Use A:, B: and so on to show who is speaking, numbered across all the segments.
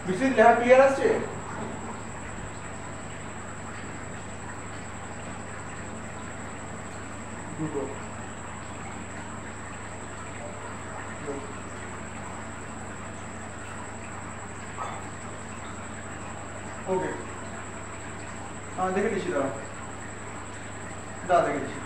A: বিসির লেখা ক্লিয়ার আসছে? দুটো ওকে দেখে দিচ্ছি, দাঁড়া দেখে দিচ্ছি।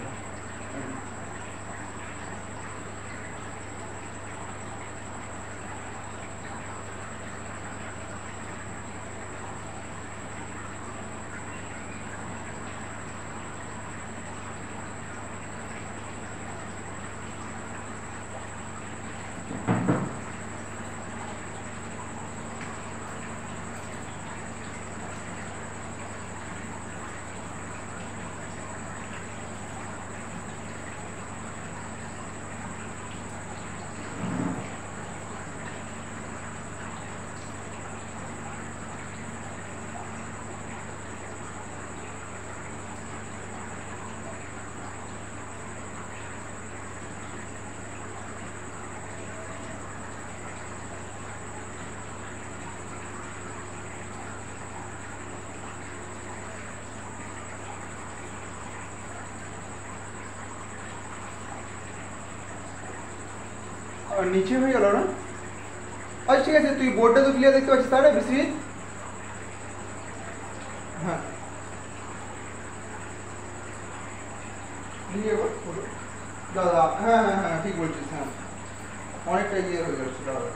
A: নিচে হয়ে গেল না? আচ্ছা ঠিক আছে, তুই বোর্ডটা তো ক্লিয়ার দেখতে পাচ্ছিস তাহলে বিসি? হ্যাঁ দাদা, হ্যাঁ হ্যাঁ হ্যাঁ ঠিক বলছিস, হ্যাঁ অনেকটা ইয়ে হয়ে যাচ্ছে দাদা।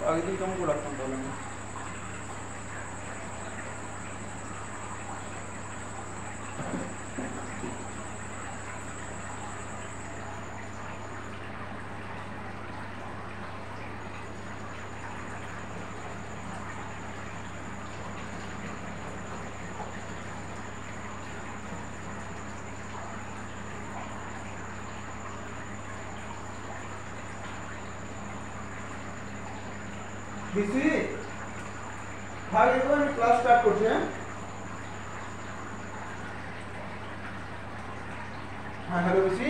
A: আগের দিন কেমন করে রাখতাম তাহলে আমি? বিসি ভাই এবার আমি ক্লাস স্টার্ট করছি। হ্যাঁ হ্যালো বিসি,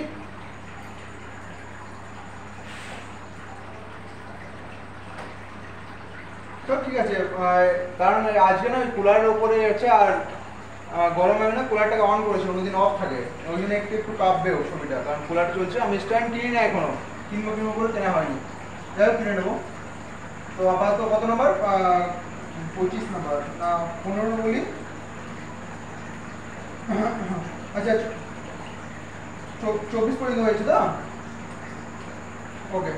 A: সব ঠিক আছে। কারণ আজকে না কুলারের উপরে আছে আর গরমে না কুলারটাকে অন করেছে, অন্যদিন অফ থাকে, ওই জন্য একটু একটু কাঁপবে ওর ছবিটা, কারণ কুলার চলছে। আমি স্ট্যান্ড কিনি না এখনো, কিনবো করে কেনা হয়নি, যাই হোক কিনে নেবো। তো আপাতত কত নম্বর? 25 নম্বর না 15 বলি? আচ্ছা 24 পর্যন্ত হয়েছে তো? ওকে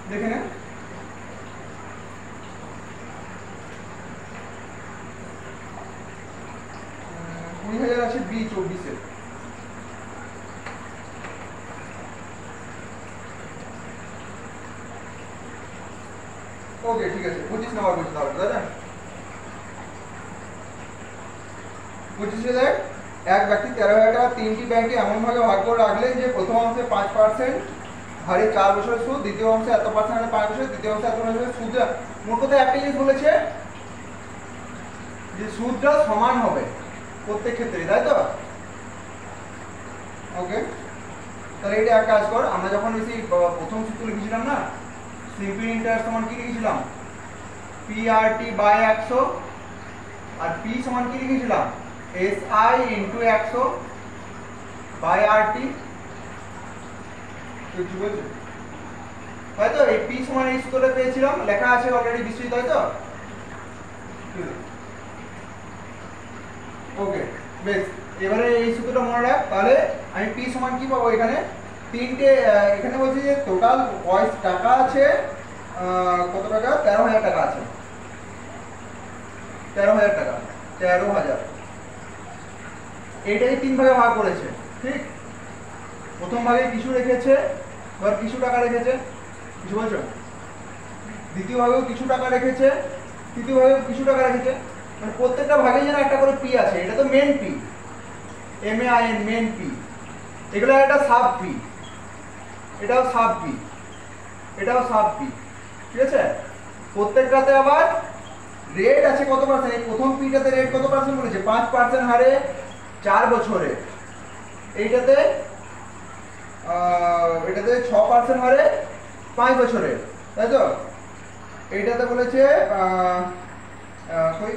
A: দেখে নেন। আছে B24-এ। ওকে ঠিক আছে, 25 নম্বর বলছি তাহলে, তাই না? 25,000 এক ব্যক্তি 13,000 টাকা 3টি ব্যাংকে এমনভাবে ভাগ করে রাখলেন যে প্রথম অংশে 5% হারে 4 বছরের সুদ, দ্বিতীয় অংশে এত পার্সেন্ট হারে 5 বছর, তৃতীয় অংশে এত বছরের সুদ। মোট কথা একটা জিনিস বলেছে যে সুদটা সমান হবে প্রত্যেক ক্ষেত্রে, তাই তো? ওকে তাহলে এটা এক কাজ কর, আমরা যখন বেশি প্রথম সূত্র লিখেছিলাম না, সিম্পল ইন্টারেস্ট সমান কি লিখেছিলাম? PRT বাই 100, আর P সমান কি লিখেছিলাম? SI into 100 by RT। কিছু বলছো তাই তো? এই P সমান এই সূত্রটা পেয়েছিলাম, লেখা আছে অলরেডি বিশ্বজিৎ, তাই তো? ওকে বেশ, এবারে এই সূত্রটা মনে রাখ। তাহলে আমি P সমান কি পাবো? এখানে তিনটে, এখানে বলছি যে টোটাল টাকা আছে কত টাকা? 13,000 টাকা আছে, 13,000 টাকা, 13,000। এইটাই 3 ভাগে ভাগ করেছে, ঠিক? প্রথম ভাগে কিছু রেখেছে, এবার কিছু টাকা রেখেছে, কিছু বলছো? দ্বিতীয় ভাগেও কিছু টাকা রেখেছে, তৃতীয় ভাগেও কিছু টাকা রেখেছে, মানে প্রত্যেকটা ভাগে যেন একটা করে পি আছে। এটা তো main P, MAIN main P. এগুলো একটা সাব পি, এটাও সাব পি, এটাও সাব পি, ঠিক আছে? প্রত্যেকটাতে আবার রেট আছে কত পার্সেন্ট? এই প্রথম পিটাতে রেট কত পার্সেন্ট বলেছে? 5% হারে 4 বছরে, এইটাতে এটাতে 6% হারে 5 বছরে, তাই তো? এইটাতে বলেছে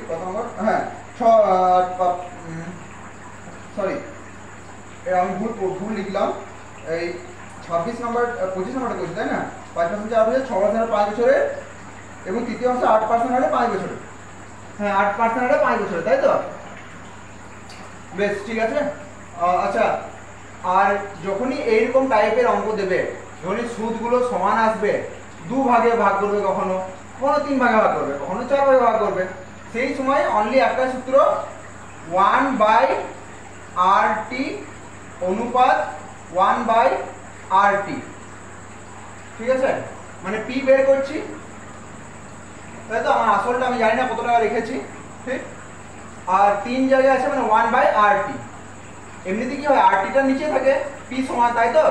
A: কত নম্বর, হ্যাঁ সরি আমি ভুল লিখলাম, এই 25 নম্বরটা বলছি, তাই না? 5% 4 বছরে, 6% হারে 5 বছরে, এবং তৃতীয় অংশ 8% হারে 5 বছরে। হ্যাঁ 8% হারে 5 বছরে, তাই তো? বেশ, ঠিক আছে। আচ্ছা, আর যখনই এইরকম টাইপের অঙ্ক দেবে, যখনই সুদগুলো সমান আসবে, 2 ভাগে ভাগ করবে, কখনো 3 ভাগে ভাগ করবে, কখনো 4 ভাগে ভাগ করবে, সেই সময় অনলি একটা সূত্র, 1/RT অনুপাত 1/RT, ঠিক আছে? মানে পি বের করছি, তাই তো? আমার আসলটা আমি জানি না কত টাকা রেখেছি, ঠিক? আর 3 জায়গায় আছে, মানে 1/RT। এমনিতে কি হয়, RTটা নিচে থাকে, পি সমান, তাই তো?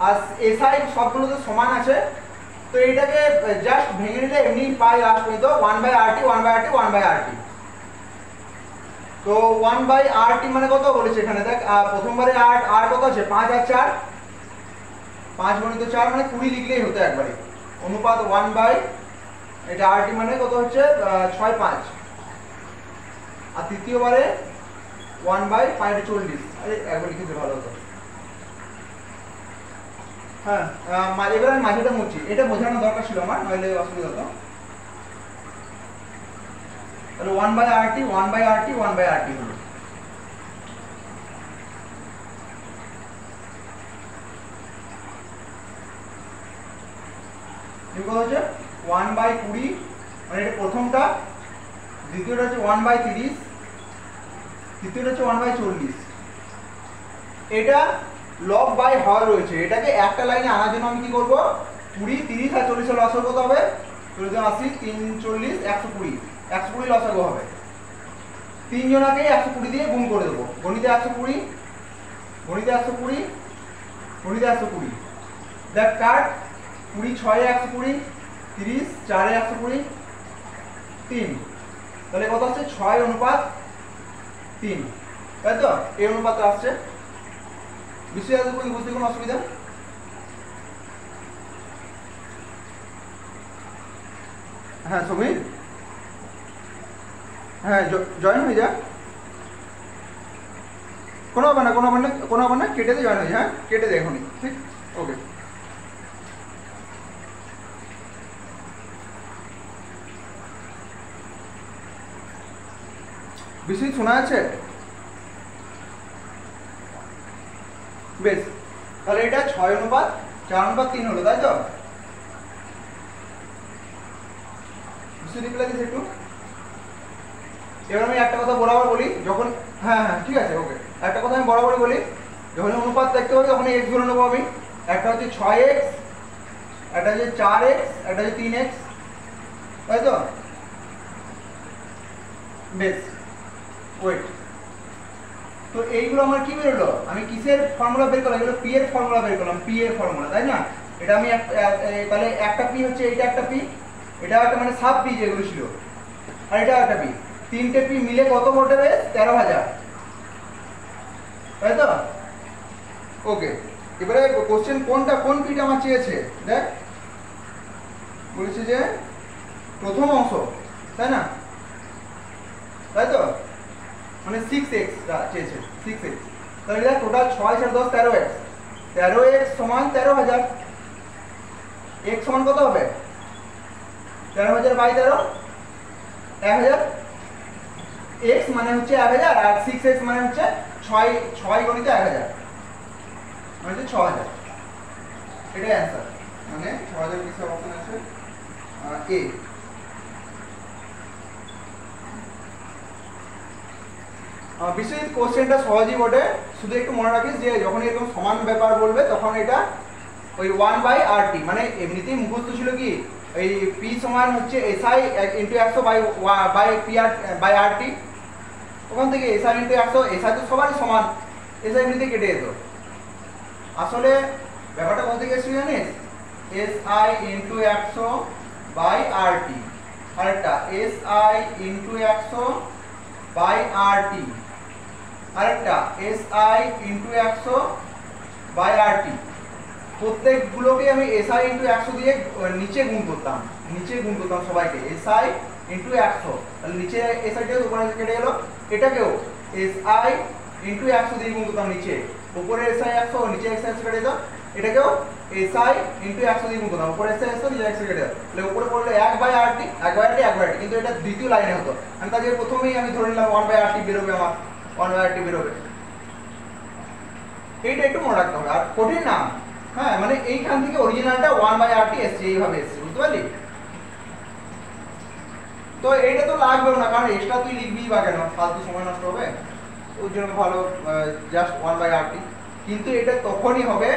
A: আর এসআই সবগুলো তো সমান আছে, তো এইটাকে জাস্ট ভেঙে নিলে এমনি পাই লাস্ট পর্যন্ত 1/RT 1/RT 1/RT। তো 1/RT মানে কত বলেছে এখানে, দেখ প্রথমবারে আর কত আছে, 5 আর 4, 5 গুণিত 4 মানে 20 লিখলেই হতো একবারে, অনুপাত 1/, এটা RT মানে কত হচ্ছে 6 5, আর তৃতীয়বারে 1/540, আরে একবার লিখে দিলে ভালো হতো। হ্যাঁ এবার আমি মাঝেটা মুছছি, এটা বোঝানো দরকার ছিল আমার, নইলে অসুবিধা হতো। তাহলে 1/RT 1/RT 1/RT হলো। কত হচ্ছে 1/20, মানে এটা প্রথমটা, দ্বিতীয়টা হচ্ছে 1/30, তৃতীয়টা হচ্ছে 1/40। এটা লব বাই হর রয়েছে, এটাকে একটা লাইনে আনার জন্য আমি কি করব, 20 30 আর 40 এর লসাগু কত হবে, 80 3 40 120, 120 লসাগু হবে। 3 জনাকে 120 দিয়ে গুণ করে দেবো, গণিতে 120 গণিতে 120 গণিতে 120, দেখ কাট 20 6 এ 120, 30 4 এ 120, 3, তাহলে কত আসছে 6:3, তাই তো? এই অনুপাতটা আসছে। বিষয় বুঝতে কোনো অসুবিধা? হ্যাঁ সমীর, হ্যাঁ জয়েন হয়ে যা, কোনো হবে না, কেটে দিয়ে জয়েন হয়ে যা, হ্যাঁ কেটে দে এখনই, ঠিক? ওকে। বিষয় শোনা আছে? বেশ, তাহলে এটা 6:4:3 হলো, তাই তো? রিপ্লাই দিস একটু। এবার আমি একটা কথা বরাবর বলি, যখন হ্যাঁ ঠিক আছে, ওকে, একটা কথা আমি বরাবরই বলি, যখন অনুপাত দেখতে পাবি তখন x ধরে নেবো আমি। একটা হচ্ছে 6x, একটা হচ্ছে 4x, একটা হচ্ছে 3x, তাই তো? বেশ, ওয়েট, তো এইগুলো আমার কি বেরোলো, আমি কিসের ফর্মুলা বের করলাম, এগুলো পি এর ফর্মুলা বের করলাম, পি এর ফর্মুলা, তাই না? এটা আমি তাহলে একটা পি হচ্ছে, এইটা একটা পি, এটা একটা মানে সাব পি যেগুলো ছিল, আর এটা একটা পি, 3টে পি মিলে কত বলবে, 13,000, তাই তো? ওকে, এবারে কোশ্চেন কোন পিটা আমার চেয়েছে, দেখ বলেছে যে প্রথম অংশ, তাই না? তাই তো, মানে 6x চেয়েছে, 6x, তাহলে দেখ টোটাল 6 আর 10 13x, 13x সমান 13,000, x সমান কত হবে, 13,000/13, 1000, x মানে হচ্ছে 1000, আর 6x মানে হচ্ছে 6 গণিত 1000, মানে হচ্ছে 6000, এটাই অ্যান্সার, মানে 6000 কিসে অপশন আছে, এ। বিশেষ কোশ্চেনটা সহজই বটে, শুধু একটু মনে রাখিস যে যখন এরকম সমান ব্যাপার বলবে তখন এটা ওই 1/RT, মানে এমনিতেই মুখস্থ ছিল কি, এই পি সমান হচ্ছে এসআই ইন্টু 100/RT, ওখান থেকে এসআই ইন্টু 100, এসআই তো সবারই সমান, এসআই এমনিতে কেটে যেত। আসলে ব্যাপারটা কোথা থেকে এসেছে জানিস, এসআই ইন্টু 100/RT, আরেকটা এসআই ইন্টু 100 বাই আর টি, আরেকটা S I into 100 by R টি। প্রত্যেকগুলোকে আমি এস আই ইন্টু 100 দিয়ে নিচে গুণ করতাম, সবাইকে এস আই ইন্টু 100, তাহলে নিচে এস আই টা উপরে কেটে গেল। এটাকেও এস আই ইন্টু 100 দিয়ে গুণ করতাম নিচে, উপরে এস আই 100 নিচে এস আই কেটে যেত। এটাকেও এস আই ইন্টু 100 দিয়ে গুণ করতাম, উপরে এস আই 100 নিচে 100 কেটে যেত। তাহলে উপরে পড়লো 1 by R T, 1 by R T, 1 by R T, কিন্তু এটা দ্বিতীয় লাইনে হতো। আমি তাহলে প্রথমেই আমি ধরে নিলাম 1 বাই আর টি বেরোবে, আমার 1 বাই আর টি বেরোবে। এইটা একটু মনে রাখতে হবে, আর কঠিন না। হ্যাঁ, মানে এইখান থেকে অরিজিনালটা 1 বাই আর টি এসছে, এইভাবে এসছে, বুঝতে পারলি? তো এইটা তো লাগবেও না, কারণ এক্সট্রা তুই লিখবি বা কেন, ফালতু সময় নষ্ট হবে, ওই জন্য ভালো জাস্ট 1 বাই আর টি। কিন্তু এটা তখনই হবে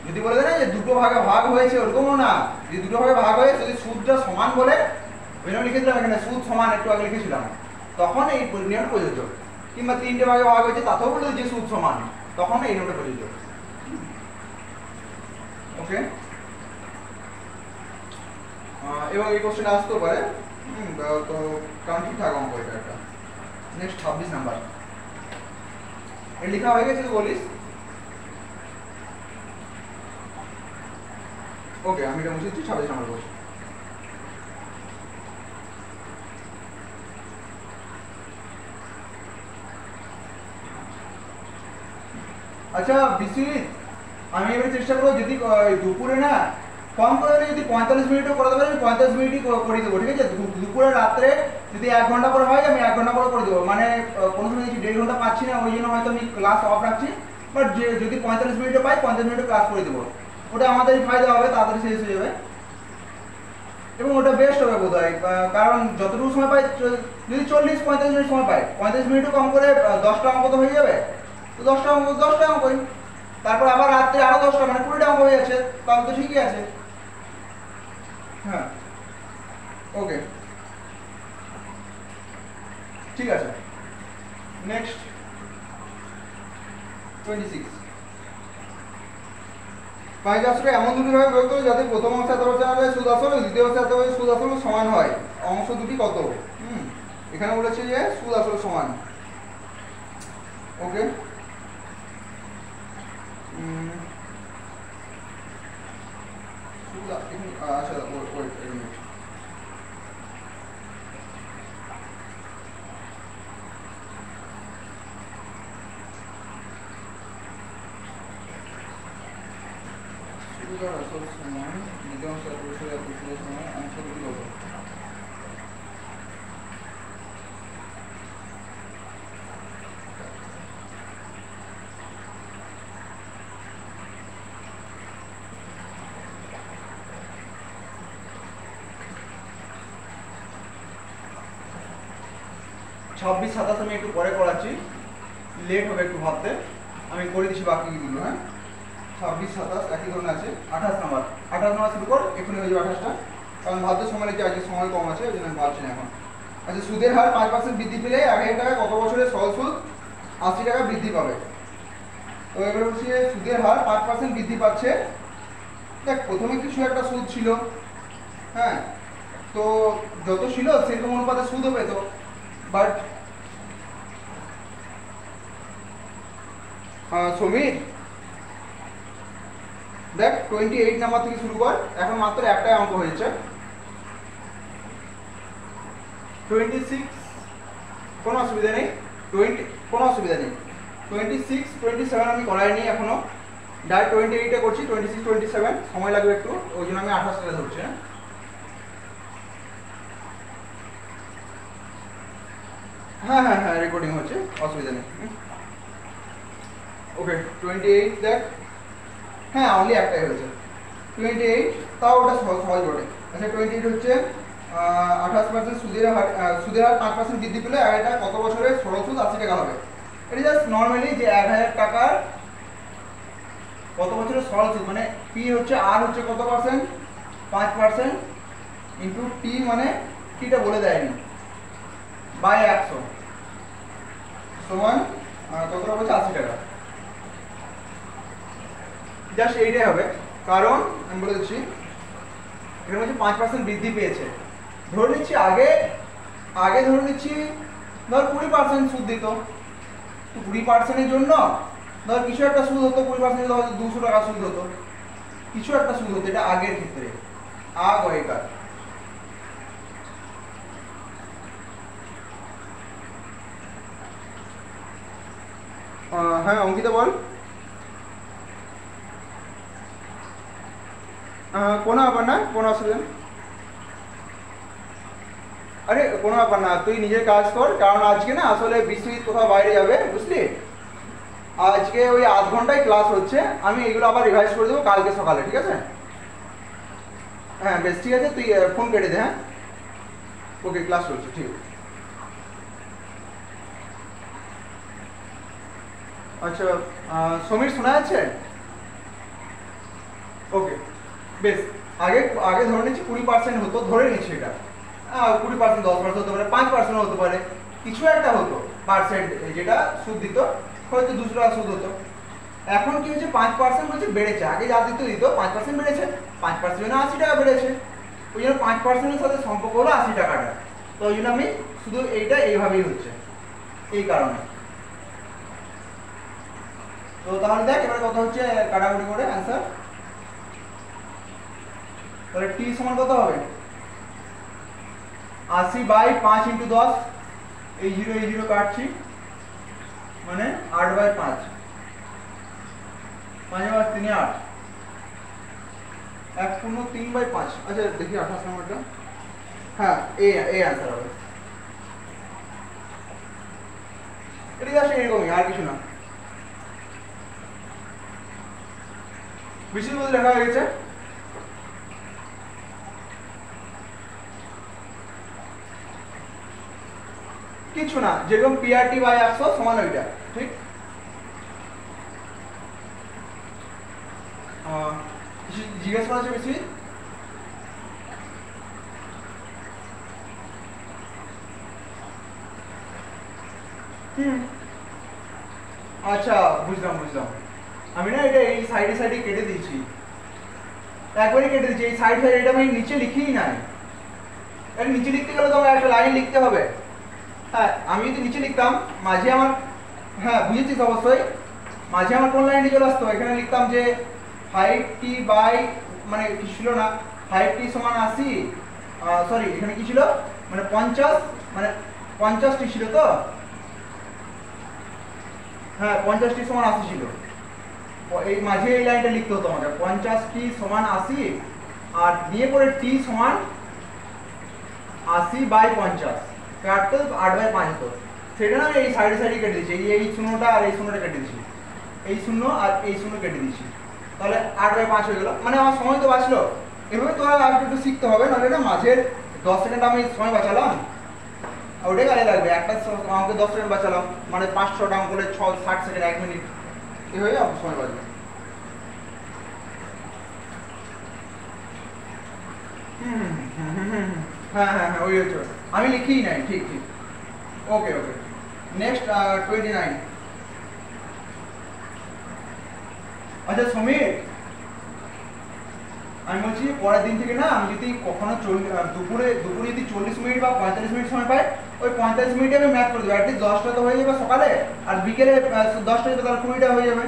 A: যদি বলে দেয় না যে দুটো ভাগে ভাগ হয়েছে, ওরকমও না। যদি দুটো ভাগে ভাগ হয়ে যদি সুদটা সমান বলে, ওই জন্য লিখেছিলাম এখানে সুদ সমান, একটু আগে লিখেছিলাম, তখন এই নিয়ম প্রযোজ্য। কিংবা 3টে ভাগে ভাগ হয়েছে তাতেও বলে যে সুদ সমান, তখন এই নিয়মটা প্রযোজ্য। ওকে, এবং এই কোশ্চেন আসতেও পারে, তো কারণ ঠিকঠাক অঙ্ক এটা একটা। নেক্সট 26 নাম্বার, এর লেখা হয়ে গেছে তো বলিস? ওকে, আমি এটা মুছে দিচ্ছি। 26 নাম্বার কোশ্চেন। আচ্ছা বিশ্বজিৎ, আমি এবারে চেষ্টা করবো যদি দুপুরে না কম করে যদি 45 মিনিটও করে দেবো, আমি 45 মিনিটই করে দেবো, ঠিক আছে? দুপুরে রাত্রে যদি 1 ঘন্টা করে হয়, আমি 1 ঘন্টা করে দেবো। মানে কোনো সময় যদি 1.5 ঘন্টা পাচ্ছি না, ওই জন্য হয়তো আমি ক্লাস অফ রাখছি, বাট যদি 45 মিনিটও পাই, 50 মিনিটও ক্লাস করে দেবো। ওটা আমাদেরই ফায়দা হবে, তাড়াতাড়ি শেষ হয়ে যাবে এবং ওটা বেস্ট হবে বোধ হয়। কারণ যতটুকু সময় পাই, যদি 40-45 মিনিট সময় পাই, 35 মিনিটও কম করে 10টা অঙ্ক তো হয়ে যাবে। তো 10টা অঙ্কই, তারপর আবার রাত্রে আরো 10টা, মানে 20টা অঙ্ক হয়ে যাচ্ছে, তাহলে তো ঠিকই আছে। হ্যাঁ, ওকে, ঠিক আছে। নেক্সট 26, 5 এমন দুটি ভাবে প্রয়োগ করো যাতে প্রথম অংশ এত বছর সুদ আসল, দ্বিতীয় অংশ এত সুদ আসল সমান হয়। অংশ দুটি কত? এখানে বলেছে যে সুদ আসল সমান। ওকে, আচ্ছা ওয়েট এক মিনিট। সুদ আসল সমান, দ্বিতীয় অংশ এত বছর এত সুদ সমান, অংশ দুটি কত? ছাব্বিশ 27 আমি একটু পরে করাচ্ছি, লেট হবে একটু ভাবতে, আমি করে দিচ্ছি বাকিগুলো। হ্যাঁ, 26-27 একই ধরনের আছে। 28 নাম্বার, 28 নাম্বার শুরু কর, এখানে হয়ে যাবে 28টা, কারণ ভাবতে সময় লেগে আজকে সময় কম আছে, ওই জন্য আমি ভাবছি না এখন। আচ্ছা, সুদের হার 5% বৃদ্ধি পেলে 1000 টাকা কত বছরে সরল সুদ 80 টাকা বৃদ্ধি পাবে? তো এবার হচ্ছে সুদের হার 5% বৃদ্ধি পাচ্ছে। দেখ, প্রথমে কিছু একটা সুদ ছিল, হ্যাঁ, তো যত ছিল সেরকম অনুপাতে সুদ হবে তো, বাট সমীর দেখ 28 নাম্বার থেকে শুরু কর, এখন মাত্র একটাই অঙ্ক হয়েছে। 26 কোনো অসুবিধা নেই, 20 কোনো অসুবিধা নেই। 26, 27 আমি করাইনি এখনো, ডাইরেক্ট 28-এ করছি। 26, 27 সময় লাগবে একটু, ওই জন্য আমি 28টা ধরছি। হ্যাঁ হ্যাঁ হ্যাঁ, রেকর্ডিং হচ্ছে, অসুবিধা নেই। ওকে, 28 দেখ, হ্যাঁ অনলি একটাই হয়েছে 28, তাও ওটা সহজ বটে। আচ্ছা, 28 হচ্ছে 28% সুদের হার 5% বৃদ্ধি পেলে এটা কত বছরে সরল সুদ 80 টাকা হবে? এটা জাস্ট নর্মালি যে 1000 টাকার কত বছরের সরল সুদ, মানে পি হচ্ছে আর হচ্ছে কত পার্সেন্ট, 5% ইন্টু টি, মানে টিটা বলে দেয়নি, বাই 100 সমান কতটা বলছে 80 টাকা। জাস্ট এইটাই হবে, কারণ আমি বলে দিচ্ছি এখানে হচ্ছে 5% বৃদ্ধি পেয়েছে। ধরে নিচ্ছি আগে ধরে নিচ্ছি ধর 20% সুদ দিত, তো 20%-এর জন্য ধর কিছু একটা সুদ হতো, 20% হয়তো 200 টাকা সুদ হতো, কিছু একটা সুদ হতো, এটা আগের ক্ষেত্রে, আগেকার। হ্যাঁ অঙ্কিতা বল। কোনো ব্যাপার না, কোনো অসুবিধা নেই। আরে কোনো ব্যাপার না, তুই নিজের কাজ কর, কারণ আজকে না আসলে বিশ্বজিৎ কোথাও বাইরে যাবে, বুঝলি? আজকে ওই আধ ঘন্টায় ক্লাস হচ্ছে, আমি এগুলো আবার রিভাইজ করে দেবো কালকে সকালে, ঠিক আছে? হ্যাঁ বেশ, ঠিক আছে, তুই ফোন কেটে দে। হ্যাঁ ওকে, ক্লাস চলছে, ঠিক আছে। আচ্ছা সমীর শোনা যাচ্ছে? ওকে বেশ, আগে আগে ধরে নিচ্ছি 20% হতো, ধরে নিচ্ছি এটা 20%, 10% হতে পারে, 5% হতে পারে, কিছু একটা হতো পার্সেন্ট যেটা সুদ দিত, হয়তো 200 টাকা সুদ হতো। এখন কি হচ্ছে, 5% হচ্ছে বেড়েছে, আগে যা দিত 5% বেড়েছে, 5% জন্য 80 টাকা বেড়েছে, ওই জন্য 5%-এর সাথে সম্পর্ক হলো 80 টাকাটা। তো ওই জন্য আমি শুধু এইটা এইভাবেই হচ্ছে, এই কারণে। তো তাহলে দেখ এবারে কত হচ্ছে, কাটাকুটি করে অ্যান্সার। তাহলে টি সমান কত হবে, 80/5 × 10, এই 0 কাটছি, মানে 8/5, 5/3 8, 1/3/5। আচ্ছা দেখি 28 নম্বরটা, হ্যাঁ এই অ্যান্সার হবে। এটা জাস্ট এরকমই, আর কিছু না। বেশি বলতে লেখা হয়ে গেছে। কিছু না, যেরকম PRT/100 সমান ওইটা, ঠিক? জিজ্ঞেস করা আছে বেশি? আচ্ছা বুঝলাম, আমি না এটা এই সাইডে সাইডে কেটে দিয়েছি, একবারই কেটে দিয়েছি, এই সাইড এটা আমি নিচে লিখিই নাই। এর নিচে লিখতে গেলে তো আমার একটা লাইন লিখতে হবে। হ্যাঁ আমি যদি নিচে লিখতাম মাঝে আমার, হ্যাঁ বুঝেছিস অবশ্যই, মাঝে আমার কোন লাইনটি চলে আসতো, এখানে লিখতাম যে 5t বাই, মানে কি ছিল না, 5t সমান 80, সরি এখানে কি ছিল, মানে 50, মানে 50টি ছিল তো, হ্যাঁ 50টি সমান 80 ছিল, এই মাঝে এই লাইনটা লিখতে হতো আমাকে, 50টি সমান 80, আর দিয়ে পরে t সমান 80/50, কাটতে 8/5 হতো, সেটা না এই সাইডে সাইডে কেটে দিয়েছি, এই শূন্যটা আর এই শূন্যটা কেটে দিয়েছি, এই শূন্য আর এই শূন্য কেটে দিয়েছি, তাহলে 8/5 হয়ে গেল। মানে আমার সময় তো বাঁচলো। এভাবে তোরা আর একটু শিখতে হবে, নাহলে না মাঝের 10 সেকেন্ড আমি সময় বাঁচালাম, ওটাই গাড়ি লাগবে, একটা আমাকে 10 সেকেন্ড বাঁচালাম, মানে 5-6টা অঙ্ক করে 60 সেকেন্ড, 1 মিনিট, এভাবে আমার সময় বাঁচবে। হ্যাঁ ওই হচ্ছে, আমি লিখিই নাই, ঠিক। Okay next 29। আচ্ছা সমীর, আমি বলছি পরের দিন থেকে না আমি যদি কখনো দুপুরে যদি 40 মিনিট বা 45 মিনিট সময় পাই, ওই 45 মিনিটে আমি ম্যাথ করে দেবো, অ্যাটলিস্ট 10টা তো হয়ে যাবে সকালে, আর বিকেলে 10টা যাবে, তাহলে 20টা হয়ে যাবে।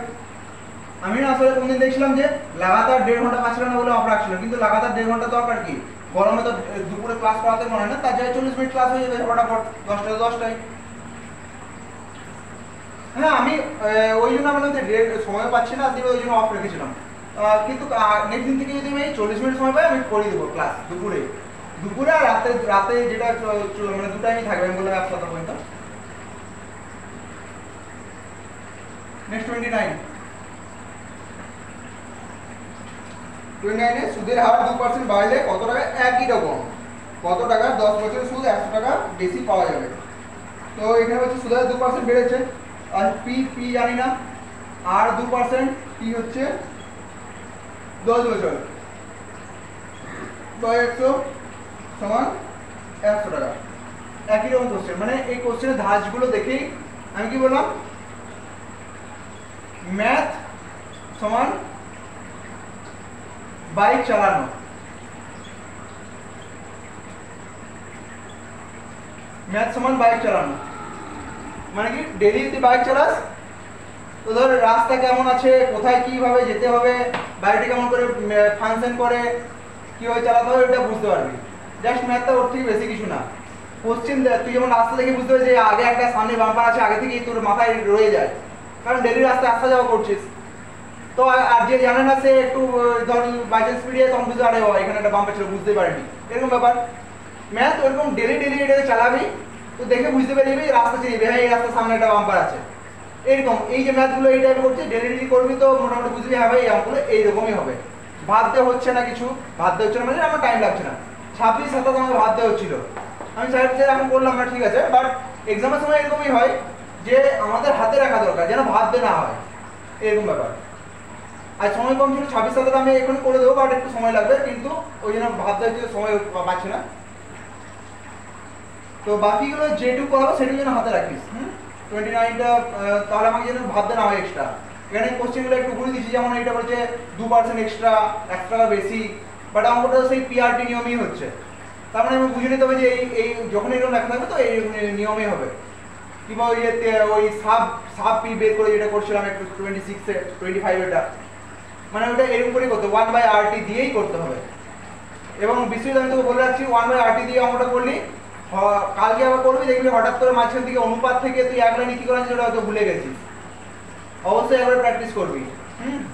A: আমি না আসলে কোনদিন দেখছিলাম যে লাগাতার 1.5 ঘন্টা পাচ্ছিল না বলে অফ রাখছিল, কিন্তু লাগাতার 1.5 ঘন্টা দরকার কি, গরমে তো দুপুরে ক্লাস করাতে মনে হয় না, তার জায়গায় 40 মিনিট ক্লাস হয়ে যাবে ফটাফট, 10টায়। হ্যাঁ আমি ওই জন্য আমার সময় পাচ্ছি না, দিয়ে ওই জন্য অফ রেখেছিলাম, কিন্তু নেক্সট দিন থেকে যদি আমি 40 মিনিট সময় পাই, আমি করে দেবো ক্লাস দুপুরে আর রাতে যেটা মানে 2 টাইমই থাকবে, আমি বললাম 1 সপ্তাহ পর্যন্ত। নেক্সট 29 এ সুদের হার 2% বাড়লে কত টাকা, একই রকম, কত টাকা 10 বছরের সুদ 100 টাকা বেশি পাওয়া যাবে। তো এখানে হচ্ছে সুদের হার 2% বেড়েছে, আর পি জানি না, আর 2% পি হচ্ছে 10 বছর, 100 সমান 100 টাকা, একই রকম কোশ্চেন। মানে এই কোশ্চেনের ধাঁচগুলো দেখেই আমি কি বললাম, ম্যাথ সমান বাইক চালানো, ম্যাথ সমান বাইক চালানো, মানে কি ডেইলি যদি বাইক চালাস তো ধর রাস্তা কেমন আছে, কোথায় কিভাবে যেতে হবে, বাইকটি কেমন করে ফাংশন করে, কিভাবে চালাতে হবে, এটা বুঝতে পারবি। জাস্ট ম্যাথটা ওর থেকে বেশি কিছু না। কোশ্চেন তুই যেমন রাস্তা দেখে বুঝতে পারছিস যে আগে একটা সামনে বাম্পার আছে, আগে থেকেই তোর মাথায় রয়ে যায়, কারণ ডেইলি রাস্তায় আসা যাওয়া করছিস। তো আর যে জানে না সে একটু ধর বাই চান্স স্পিডে তখন বুঝতে আরে এখানে একটা বাম্পার ছিল, বুঝতে পারেনি, এরকম ব্যাপার। ম্যাথ ওরকম ডেলি এটাকে চালাবি, তো দেখে বুঝতে পারবি রাস্তা চিনবি, হ্যাঁ এই রাস্তার সামনে একটা বাম্পার আছে। এরকম এই যে ম্যাথগুলো এই টাইপের করছিস, ডেলি করবি, তো মোটামুটি বুঝবি হ্যাঁ ভাই এই অঙ্কগুলো এইরকমই হবে। ভাবতে হচ্ছে না কিছু, ভাবতে হচ্ছে না মানে আমার টাইম লাগছে না। 26, 27 আমাকে ভাবতে হচ্ছিল, আমি সাহেব এখন করলাম না, ঠিক আছে, বাট এক্সামের সময় এরকমই হয় যে আমাদের হাতে রাখা দরকার, যেন ভাবতে না হয়, এরকম ব্যাপার। আর সময় কম ছিল, 26, 27 আমি এখন করে দেবো, বাট একটু সময় লাগবে, কিন্তু ওই জন্য ভাবতে হচ্ছে সময় পাচ্ছি না। তো বাকিগুলো যেটুকু করাবো সেটুকু যেন হাতে রাখিস। 29টা তাহলে আমাকে যেন ভাবতে না হয় এক্সট্রা। এখানে কোশ্চেনগুলো একটু ঘুরে দিচ্ছি, যেমন এটা বলছে 2% এক্সট্রা, 1 টাকা বেশি, বাট অঙ্কটা সেই পিআরটি নিয়মই হচ্ছে। তার মানে আমি বুঝে নিতে হবে যে এই যখন এরকম লেখা থাকবে তো এই নিয়মই হবে। কিংবা ওই সাব পি বের করে যেটা করছিলাম একটু 26 25 এটা, মানে ওটা এরকম করে করতে 1/RT দিয়েই করতে হবে। এবং বিশ্বজিৎ আমি তোকে বলে রাখছি 1/RT দিয়ে অঙ্কটা করলি, কালকে আবার করবি, দেখবি হঠাৎ করে মাঝখান থেকে অনুপাত থেকে তুই এক লাইনে কি করেছিস ওটা হয়তো ভুলে গেছিস। অবশ্যই একবার প্র্যাকটিস করবি,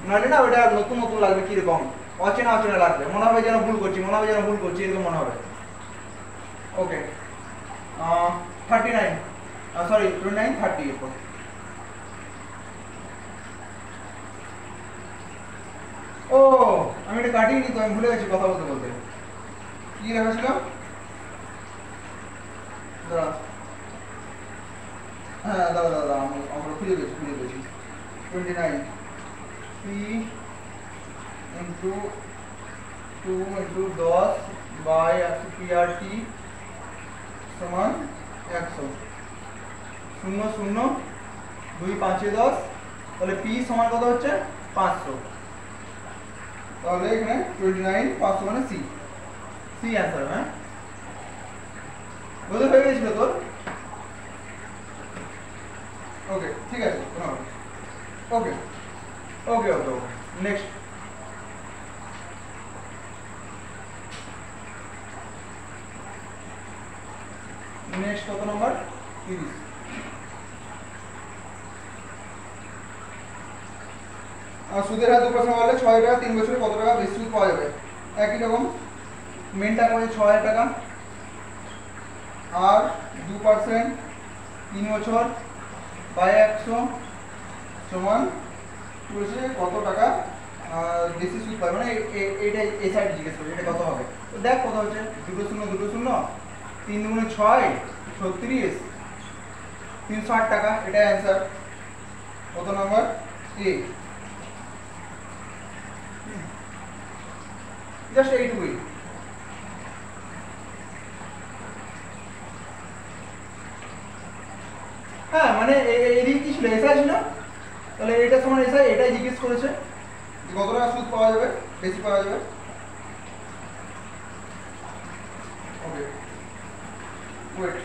A: নাহলে না ওটা নতুন নতুন লাগবে, কিরকম অচেনা লাগবে, মনে হবে যেন ভুল করছি, এরকম মনে হবে। ওকে, 39 সরি 29 30 এরপর। ও আমি এটা কাটিয়ে নি, তো আমি ভুলে গেছি কথা বলতে বলতে। কি লেখা ছিল? হ্যাঁ দাদা আমরা খুঁজে পেয়েছি 29 3 into 2 into 10 by PRT সমান 100 0 0 2 5 10, তাহলে P সমান কত হচ্ছে 500। তাহলে এখানে 29 500 মানে সি অ্যান্সার। হ্যাঁ বুঝতে পেরে গেছিল তোর? ওকে ঠিক আছে, ওকে ওকে ওকে ওকে নেক্সট। কত নম্বর? 30। আর সুদের হার 2% বললে 6 টাকা 3 বছরে কত টাকা বেশি সুদ পাওয়া যাবে? একই রকম, মেন টাকা হচ্ছে 6000 টাকা, আর 2% 3 বছর বাই 100 সমান বলছে কত টাকা বেশি সুদ পাবে, মানে এইটা এই সাইড জিজ্ঞেস করছে এটা কত হবে। তো দেখ কত হচ্ছে, 2 0 2 0 3 2 6 36 360 টাকা, এটা অ্যান্সার। কত নাম্বার? এ। জাস্ট এইটুকুই। হ্যাঁ মানে এদিকে কি ছিল, এসআই ছিল, তাহলে এটা সমান এসআই, এটাই জিজ্ঞেস করেছে কত টাকা সুদ পাওয়া যাবে, বেশি পাওয়া যাবে। Okay wait,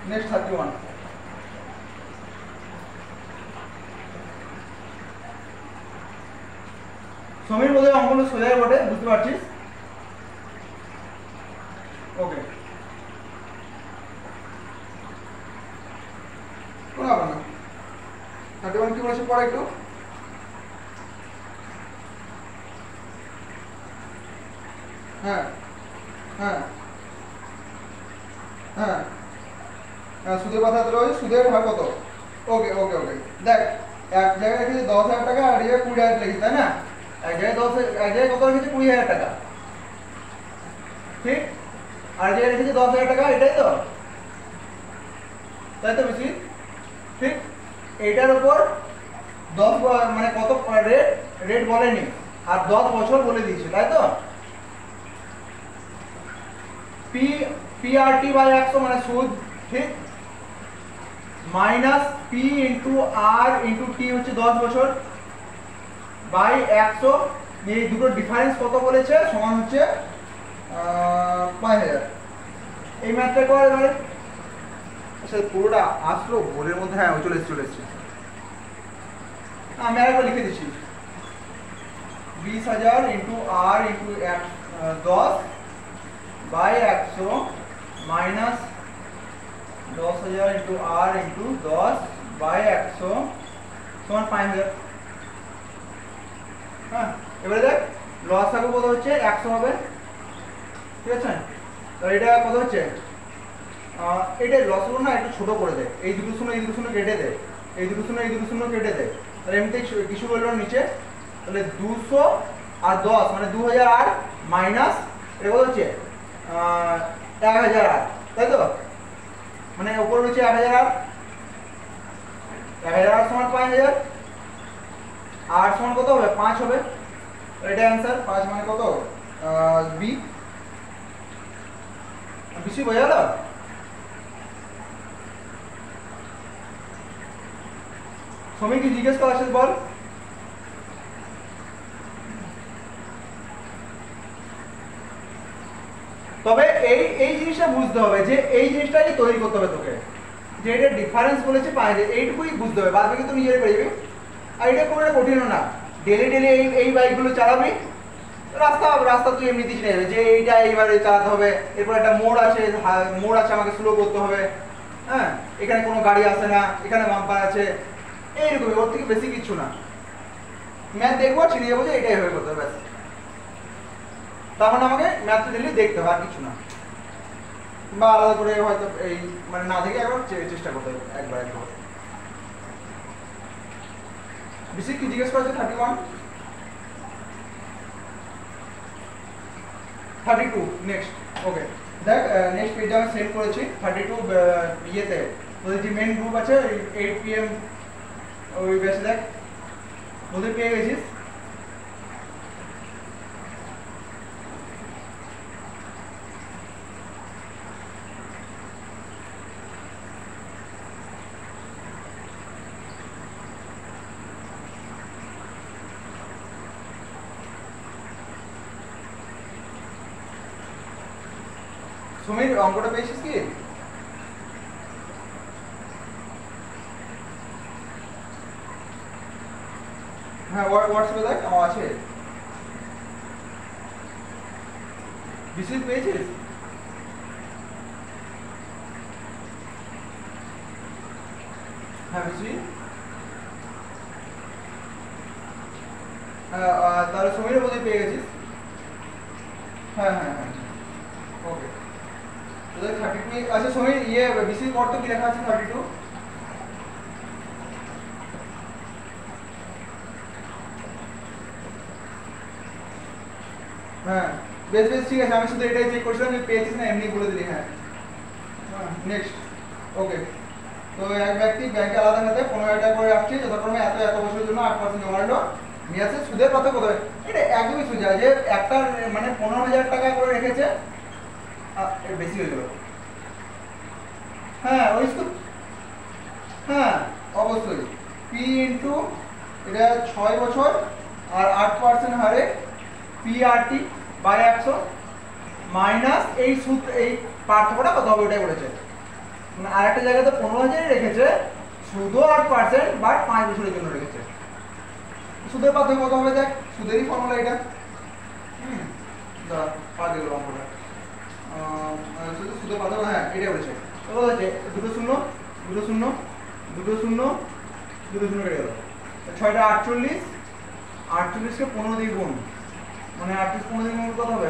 A: next 31। সমীর বোধহয় অঙ্কগুলো সোজাই বটে, বুঝতে পারছিস? ওকে কোনো ব্যাপার না। 31 কি বলেছে পড়া একটু? হ্যাঁ হ্যাঁ হ্যাঁ সুদের কথা রয়েছে, সুদের হার কত? ওকে ওকে ওকে দেখ, এক জায়গায় রেখেছে 10,000 টাকা, আর জায়গায় 20,000 লিখেছে, তাই না? এক জায়গায় কত রেখেছে? 20,000 টাকা, ঠিক? আর জায়গায় রেখেছে 10,000 টাকা, এটাই তো, তাই তো বেশি, ঠিক? এইটার উপর 10 মানে কত রেট বলেনি, আর 10 বছর বলে দিয়েছে, তাই তো? PRT বাই 100 মানে সুদ, ঠিক? Minus P into R into T হচ্ছে 10 বছর বাই 100, এই দুটো ডিফারেন্স কত বলেছে, সমান হচ্ছে 5000। এই ম্যাথটা কর এবারে। আচ্ছা পুরোটা আসলো বোর্ডের মধ্যে, হ্যাঁ চলে এসছে। আমি আরেকবার লিখে দিচ্ছি, 20,000 into R into 10 by 100 minus 10,000 into R into 10 by 100 সমান 5,000। হ্যাঁ এবারে দেখ লস থাকবে কত হচ্ছে 100 হবে, ঠিক আছে। তো এটা কত হচ্ছে, এটা লসগুলো না একটু ছোট করে দেয়, এই দুটো শূন্য কেটে দেয়, এই দুটো শূন্য কেটে দেয়, তাহলে এমনিতে কিছু বললো নিচে, তাহলে 200 আর 10 মানে 2008 মাইনাস এটা কত হচ্ছে 1008, তাই তো, মানে উপর হচ্ছে 1008, 1008 সমান 5,000, আর সমান কত হবে 5 হবে, এটা অ্যান্সার। 5 মানে কত বি, বেশি বোঝা গেল। সময় কি জিজ্ঞেস করা আছে বল। তবে এই জিনিসটা বুঝতে হবে যে এই জিনিসটাই তৈরি করতে হবে তোকে, যে এটা ডিফারেন্স বলেছে পায়, এইটুকুই বুঝতে হবে, বাদ বাকি তো নিজেরাই পারবি। আর এটা কোনো কঠিন না, ডেলি এই বাইকগুলো চালাবি, রাস্তা তুই এমনিতেই চিনে যাবে যে এইটা এইবারে চালাতে হবে, এরপর একটা মোড় আছে আমাকে স্লো করতে হবে, হ্যাঁ এখানে কোনো গাড়ি আসে না, এখানে বাম্পার আছে, এইরকমই, ওর থেকে বেশি কিছু না। ম্যাথ দেখবো চিনে যাবো যে এটাই হয়ে করতে হবে ব্যাস, তখন আমাকে ম্যাথটা ডেলি দেখতে হবে আর কিছু না, বা আলাদা করে হয়তো এই মানে না দেখে একবার চেষ্টা করতে হবে একবার। বেশি কি জিজ্ঞেস করেছে 31 32 নেক্সট। ওকে দেখ নেক্সট পেজে আমি সেভ করেছি 32 ইয়েতে, ওদের যে মেন গ্রুপ আছে 8 PM ওই বেশ দেখ ওদের পেয়ে গেছিস। সুমির অঙ্কটা পেয়েছিস কি? হ্যাঁ হোয়াটসঅ্যাপে দেখ আমার আছে। বিসিট পেয়েছিস? হ্যাঁ বিসিট, তাহলে সুমিরের বোধহয় পেয়ে গেছিস। হ্যাঁ ওকে। 32 আচ্ছা সমীর ইয়ে বিসি কোড তো কি লেখা আছে 32? হ্যাঁ বেশ ঠিক আছে, আমি শুধু এটাই চেক করছিলাম যে পেয়েছিস না এমনি বলে দিলি। হ্যাঁ নেক্সট। ওকে তো এক ব্যক্তি ব্যাংকে আলাদা খাতে 15,000 টাকা করে রাখছে, যথাক্রমে এত বছরের জন্য 8% জমা রাখলো, মেয়াদে সুদের কথা কত হয়? এটা একদমই সোজা, যে একটা মানে 15,000 টাকা করে রেখেছে, বেশি হয়ে গেল। হ্যাঁ ওই তো, হ্যাঁ অবশ্যই পি ইন্টু এটা 6 বছর আর 8% হারে PRT বাই 100 মাইনাস এই সুদ, এই পার্থক্যটা কত হবে ওটাই বলেছে। মানে আরেকটা জায়গাতে 15,000 রেখেছে, সুদও 8% বাট 5 বছরের জন্য রেখেছে। সুদের পার্থক্য কত হবে দেখ, সুদেরই ফর্মুলা এটা। দাঁড়া পাঠিয়ে গেল অঙ্কটা, সুদের পার্থক্য, হ্যাঁ এটাই বলেছে। কত হচ্ছে দুটো শূন্য কেটে গেল, 6টা 48, 48কে 15 দিয়ে গুণ, মানে 38 15 দিয়ে গুণ কত হবে?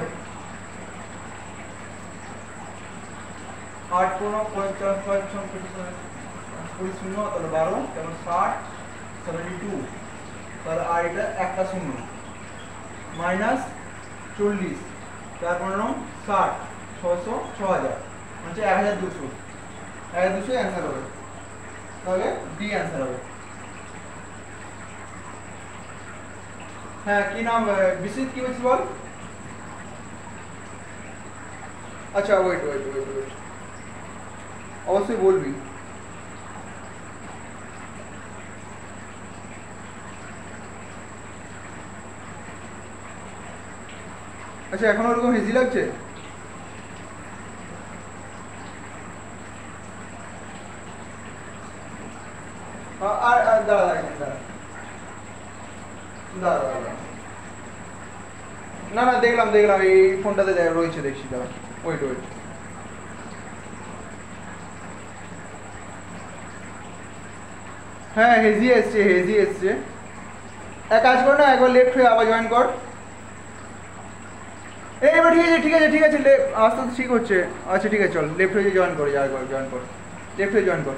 A: 8 15 50 20 শূন্য তাহলে 12 তাহলে 60 72, তাহলে আর এটা একটা শূন্য মাইনাস 40 4 15 60 600 6000 মানে 1200 অ্যান্সার হবে, তাহলে ডি অ্যান্সার হবে। হ্যাঁ কি নাম বিসিত কি বলছিস বল? আচ্ছা ওয়েট অবশ্যই বলবি। আচ্ছা এখন ওরকম হেজি লাগছে? আর দাঁড়া দেখেন দাঁড়া দাঁড়া দাঁড়া না না দেখলাম দেখলাম এই ফোনটাতে রয়েছে দেখছি দাঁড়া ওয়েট ওয়েট হ্যাঁ হেজি এসছে এক কাজ কর না একবার লেফট হয়ে আবার জয়েন কর এবার ঠিক আছে আস্তে আস্তে ঠিক হচ্ছে আচ্ছা ঠিক আছে চল লেফট হয়ে জয়েন কর জয়েন কর লেফট হয়ে জয়েন কর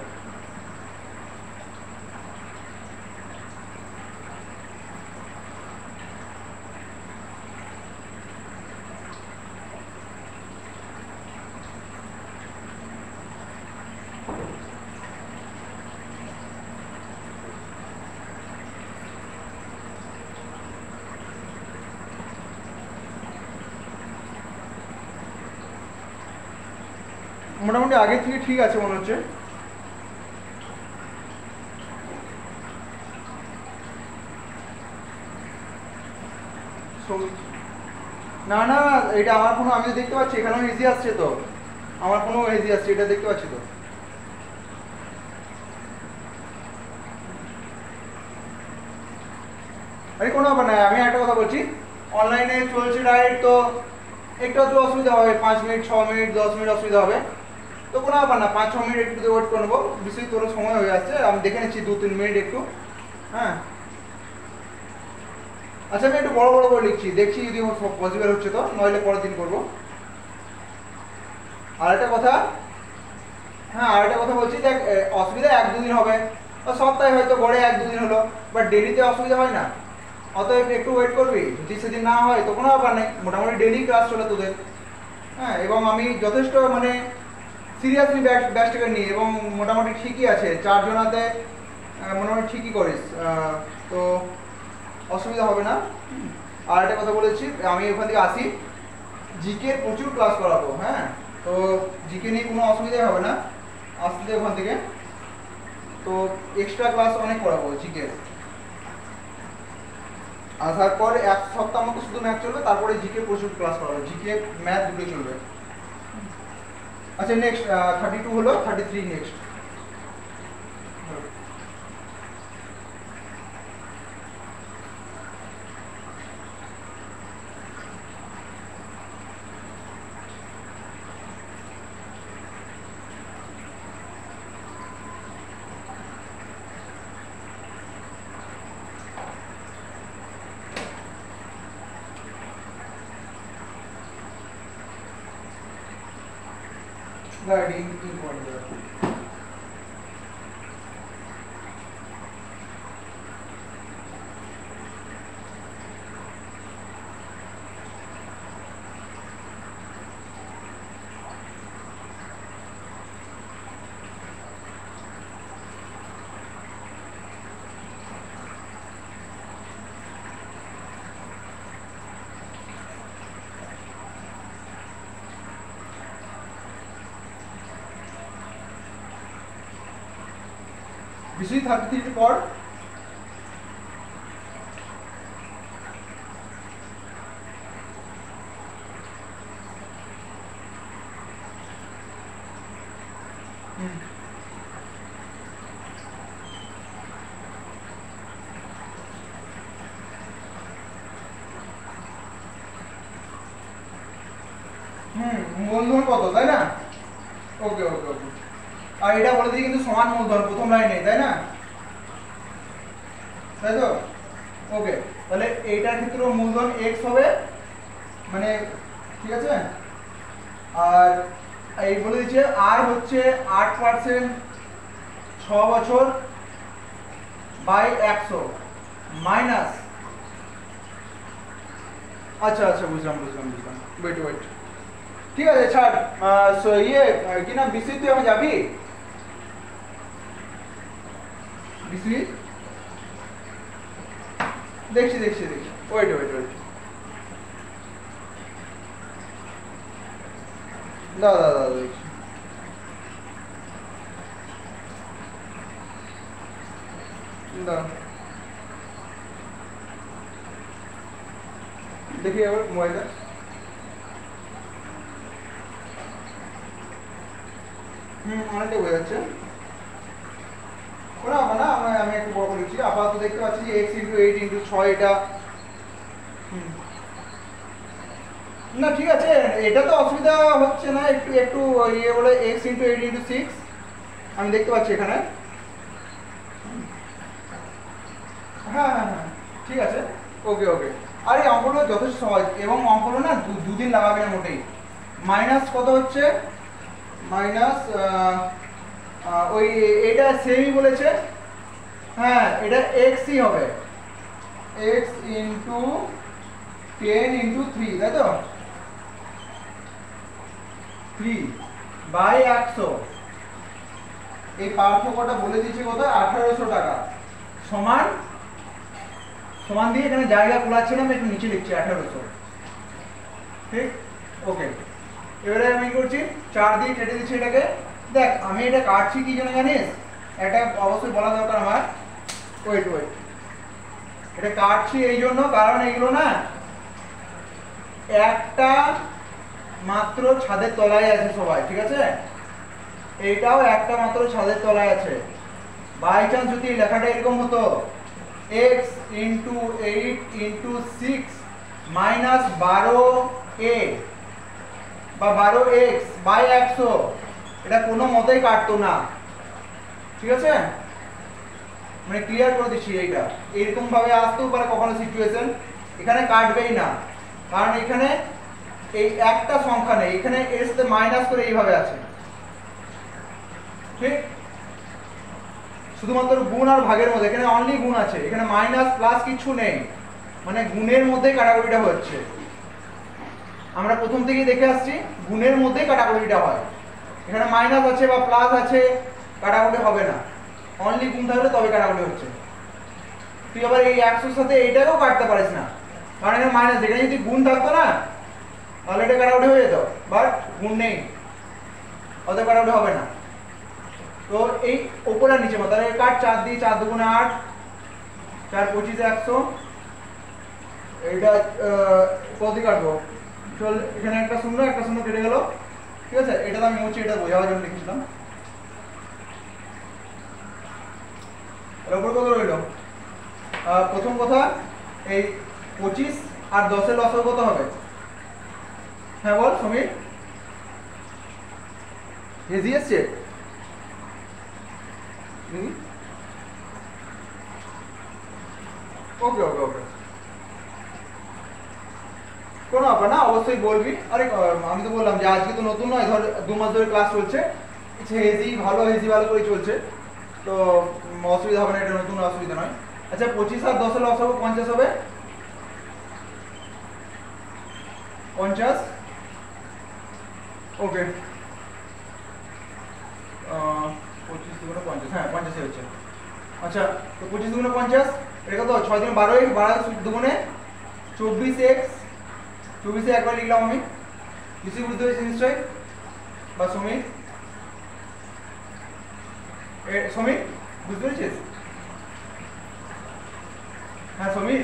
A: মোটামুটি আগের থেকে ঠিক আছে মনে হচ্ছে না না এটা আমার কোনো আমি দেখতে পাচ্ছি এখানেও হেজি আসছে তো আমার কোনো হেজি আসছে এটা দেখতে পাচ্ছি তো আরে কোনো ব্যাপার নাই আমি একটা কথা বলছি অনলাইনে চলছে রাইট তো একটু একটু অসুবিধা হবে 5 মিনিট 6 মিনিট 10 মিনিট অসুবিধা হবে তো কোনো ব্যাপার না 5-6 মিনিট একটু ওয়েট করে নেবো বেশি তোর সময় হয়ে যাচ্ছে আমি দেখে নিচ্ছি 2-3 মিনিট একটু হ্যাঁ আচ্ছা আমি একটু বড় করে লিখছি দেখছি যদি পসিবল হচ্ছে তো নইলে পরের দিন করবো আর একটা কথা হ্যাঁ আর একটা কথা বলছি দেখ অসুবিধা 1-2 দিন হবে সপ্তাহে হয়তো গড়ে 1-2 দিন হলো বাট ডেলিতে অসুবিধা হয় না অতএব একটু ওয়েট করবি যদি সেদিন না হয় তো কোনো ব্যাপার নেই মোটামুটি ডেলি ক্লাস চলে তোদের হ্যাঁ এবং আমি যথেষ্ট মানে সিরিয়াসলি ব্যাচটাকে নিই এবং মোটামুটি ঠিকই আছে 4 জনাতে মোটামুটি ঠিকই করিস তো অসুবিধা হবে না আর একটা কথা বলেছি আমি ওখান থেকে আসি জিকে প্রচুর ক্লাস করাবো হ্যাঁ তো জিকে নিয়ে কোনো অসুবিধাই হবে না আসলে ওখান থেকে তো এক্সট্রা ক্লাস অনেক করাবো জিকে আসার পর 1 সপ্তাহ মতো শুধু ম্যাথ চলবে তারপরে জিকে প্রচুর ক্লাস করাবো জিকে ম্যাথ দুটোই চলবে আচ্ছা নেক্সট 32 হলো 33 নেক্সট guiding pointer BC 33 পর মূলধন কত তাই না ওকে ওকে ওকে আর এটা বলে দিই কিন্তু সমান মূলধন প্রথম লাইনে তাই না তাই তো ওকে তাহলে এইটার ক্ষেত্রে মূলধন x হবে মানে ঠিক আছে আর এই বলে দিচ্ছে আর হচ্ছে 8% 6 বছর বাই 100 মাইনাস আচ্ছা আচ্ছা বুঝলাম ওয়েট ঠিক আছে ছাড় ইয়ে কি না বিসি তুই আমি যাবি বিসি দেখছি ওয়েট দাদা দেখছি দেখি এবার মোবাইলটা অনেকটা হয়ে যাচ্ছে না না আমি একটু বড় করে লিখছি। আপাতত দেখতে পাচ্ছি যে x × 8 × 6 এটা না ঠিক আছে, এটা তো অসুবিধা হচ্ছে না। একটু একটু ইয়ে বলে x × 8 × 6 আমি দেখতে পাচ্ছি এখানে। হ্যাঁ হ্যাঁ হ্যাঁ ঠিক আছে, ওকে ওকে। আর এই অঙ্কগুলো যথেষ্ট সহজ, এবং অঙ্কগুলো না দুদিন লাগাবে না মোটেই। মাইনাস কত হচ্ছে, মাইনাস ওই এটা সেমই বলেছে, হ্যাঁ এটা এক্সই হবে, x × 10 × 3, তাই তো 3/100। এই পার্থক্যটা বলে দিয়েছে কত, 1800 টাকা। সমান সমান দিয়ে এখানে জায়গা খোলাচ্ছে না, আমি একটু নিচে লিখছি 1800। ঠিক, ওকে। এবারে আমি করছি 4 দিয়ে কেটে দিচ্ছি এটাকে। দেখ আমি এটা কাটছি কি জন্য জানিস, এটা অবশ্যই বলা দরকার আমার। ওয়েট এটা কাটছি এই জন্য, কারণ এইগুলো না একটা মাত্র ছাদের তলায় আছে সবাই, ঠিক আছে। এইটাও একটা মাত্র ছাদের তলায় আছে। বাই চান্স যদি লেখাটা এরকম হতো x × 8 × 6 - 12a বা 12x/100, এটা কোনো মতেই কাটতো না, ঠিক আছে। মানে ক্লিয়ার করে দিচ্ছি, এইটা এরকম ভাবে আসতেও পারে কখনো সিচুয়েশন, এখানে কাটবেই না, কারণ এখানে এই একটা সংখ্যা নেই, এখানে এর সাথে মাইনাস করে এইভাবে আছে, ঠিক। শুধুমাত্র গুণ আর ভাগের মধ্যে, এখানে অনলি গুণ আছে, এখানে মাইনাস প্লাস কিছু নেই, মানে গুণের মধ্যেই কাটাকুটিটা হচ্ছে। আমরা প্রথম থেকেই দেখে আসছি গুণের মধ্যেই কাটাকুটিটা হয়, এখানে মাইনাস আছে বা প্লাস আছে কাটাকুটি হবে না, অনলি গুণ থাকলে তবে কাটাকুটি হচ্ছে। তুই আবার এই 100 সাথে এইটাকেও কাটতে পারিস না, কারণ এখানে মাইনাস, এখানে যদি গুণ থাকতো না তাহলে এটা কাটাকুটি হয়ে যেত, বাট গুণ নেই, অতএব কাটাকুটি হবে না। তো এই উপরে আর নিচে তাহলে কাট 4 দিয়ে, 4 × 2 = 8, 4 × 25 = 100। এইটা কত দিয়ে কাটবো, চল এখানে একটা শূন্য কেটে গেল, ঠিক আছে। এটা তো আমি মুছি, এটা বোঝাবার জন্য লিখেছিলাম। এর উপর কত রইল, প্রথম কথা এই 25 আর 10 এর লসাগু কত হবে, হ্যাঁ বল সমীর, হেজি এসছে। ওকে ওকে ওকে, কোনো ব্যাপার না, অবশ্যই বলবি। আরে আমি তো বললাম যে আজকে তো নতুন নয়, ধর 2 মাস ধরে ক্লাস চলছে, হেজি ভালো করে চলছে, তো অসুবিধা হবে না, এটা নতুন অসুবিধা নয়। আচ্ছা 25 আর 10 এর লসাগু 50 হবে, 50, ওকে। 25 × 50, হ্যাঁ 50 হচ্ছে। আচ্ছা তো 25 × 50, এটা কত, 6 × 12, 12 দুগুণে 24x, 24 একবার লিখলাম আমি, কিছু বুঝতে পেরেছি নিশ্চয়ই, বা সমীর, সমীর বুঝতে পেরেছিস, হ্যাঁ সমীর,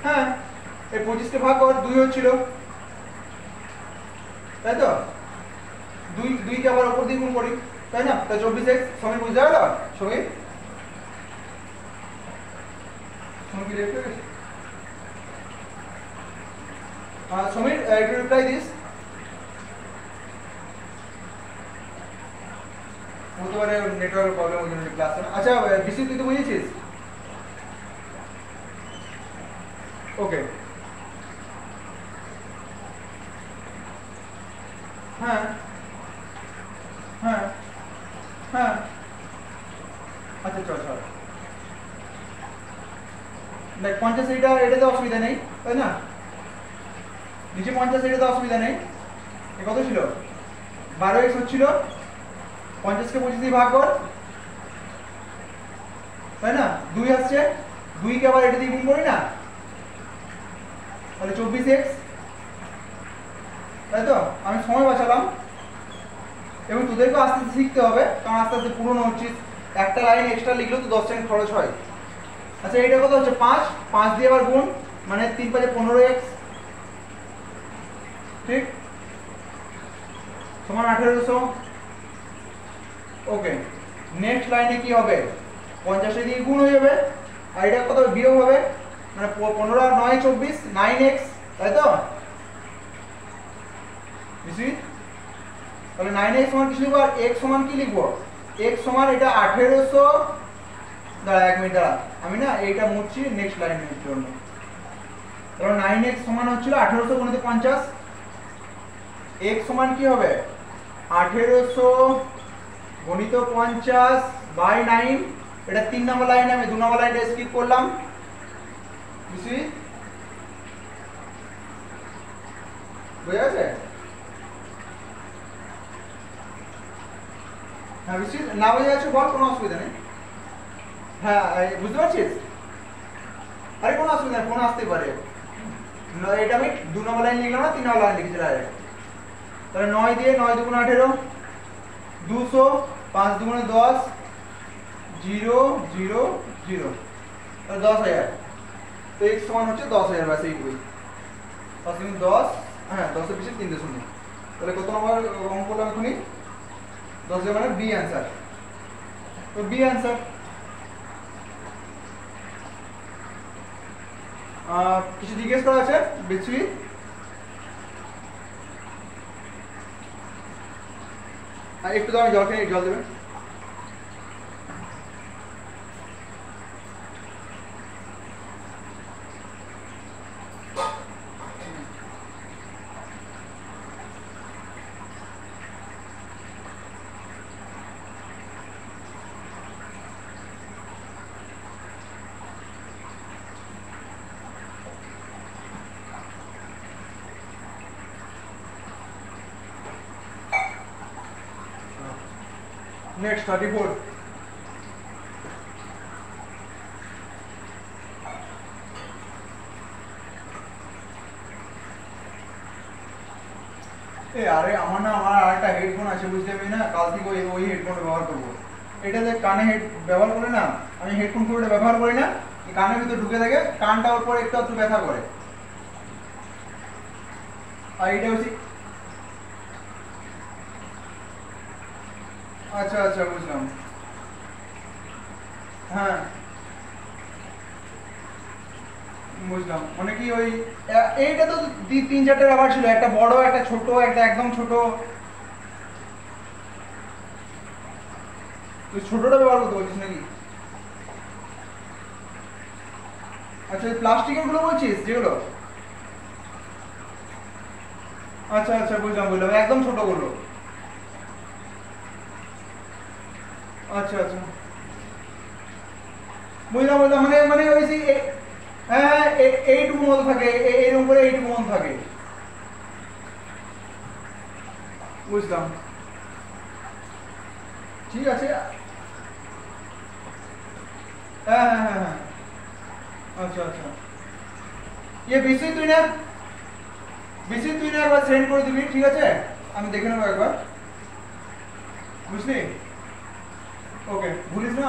A: হ্যাঁ এই 25কে ভাগ কর, 2 হচ্ছিল, তাই তো, 2 কে আবার উপর দিয়ে গুণ করি, তাই না, তাই 24x। সমীর বুঝতে পারলো, সমীর কি লিখতে গেছে, সমীর একটু রিপ্লাই দিস, হতে পারে নেটওয়ার্কের প্রবলেম, ওই জন্য ক্লাস না। আচ্ছা বিশু তুই তো বুঝেছিস, ওকে, হ্যাঁ হ্যাঁ হ্যাঁ, আচ্ছা চল চল দেখ 50, এটাতে অসুবিধা নেই, তাই না, নিচে 50, এটাতে অসুবিধা নেই। এ কত ছিল, 12x হচ্ছিল, 50কে 25 দিয়ে ভাগ কর, তাই না, 2 আসছে, 2 কে আবার এটা দিয়ে গুণ করি না, তাহলে 24x, তাই তো। আমি সময় বাঁচালাম, এবং তোদেরকেও আস্তে আস্তে শিখতে হবে, কারণ আস্তে আস্তে পুরনো হচ্ছিস, একটা লাইন এক্সট্রা লিখলেও তো 10 সেকেন্ড খরচ হয়। আচ্ছা এটা কত হচ্ছে, 5 দিয়ে আবার গুণ, মানে 3 × 5 = 15x, ঠিক, সমান 1800, ওকে। নেক্সট লাইনে কি হবে 50 এর দিকে গুণ হয়ে যাবে আর এটা কত বিয়োগ হবে মানে 15 আর 9 24 9x তাই তো বুঝি তাহলে 9x সমান কি লিখব আর x সমান কি লিখব x সমান এটা 1800 দাঁড়া 1 মিনিট দাঁড়া আমি না এইটা মুছছি নেক্সট লাইনের জন্য তাহলে 9x সমান হচ্ছিল 1800 গুণিত 50 x সমান কি হবে 1800 গুণিত 50 বাই 9 এটা 3 নম্বর লাইনে আমি 2 নম্বর লাইনটা স্কিপ করলাম বুঝি বুঝা গেছে হ্যাঁ বুঝছি না বুঝে যাচ্ছে বল কোনো অসুবিধা নেই হ্যাঁ বুঝতে পারছিস আরে কোনো অসুবিধা নেই ফোন আসতে পারে এটা আমি 2 নম্বর লাইন লিখলাম না 3 নম্বর লাইন লিখেছি ডাইরেক্ট তাহলে 9 দিয়ে 9 দুগুণ 18 200 5 দুগুণে 10 0 0 0 তাহলে 10000 তো x সমান হচ্ছে 10000 বাস এইটুকুই তাহলে 10 হ্যাঁ 10 এর পিছনে 3 দশমিক তাহলে কত নম্বর অঙ্ক করলাম এখনই 10 মানে বি आंसर তো বি आंसर কিছু জিজ্ঞেস করা আছে বেশি একটু দাও জল খেয়ে জল দেবেন Next 34 আরে আমার না আমার আরেকটা হেডফোন আছে বুঝতে আমি না কাল থেকে ওই হেডফোন ব্যবহার করব এটাতে কানে হেড ব্যবহার করে না আমি হেডফোন করে ব্যবহার করি না কানের ভিতরে ঢুকে থাকে কানটা ওর পর একটু একটু ব্যথা করে আর এটা হচ্ছে আচ্ছা আচ্ছা বুঝলাম হ্যাঁ বুঝলাম মানে কি ওই এইটা তো 3-4টা ব্যাপার ছিল একটা বড় একটা ছোট একটা একদম ছোট তুই ছোটটা ব্যবহার করতে বলছিস নাকি আচ্ছা এই প্লাস্টিকের গুলো বলছিস যেগুলো আচ্ছা আচ্ছা বুঝলাম বুঝলাম একদম ছোট গুলো আচ্ছা আচ্ছা বুঝলাম বুঝলাম মানে মানে ওই হ্যাঁ এইটুকু মতো থাকে এরকম করে এইটুকু মতো থাকে বুঝলাম ঠিক আছে হ্যাঁ হ্যাঁ হ্যাঁ হ্যাঁ আচ্ছা আচ্ছা ये बीसी তুই না একবার সেন্ড করে দিবি ঠিক আছে আমি দেখে নেবো একবার বুঝলি ওকে ভুলিস না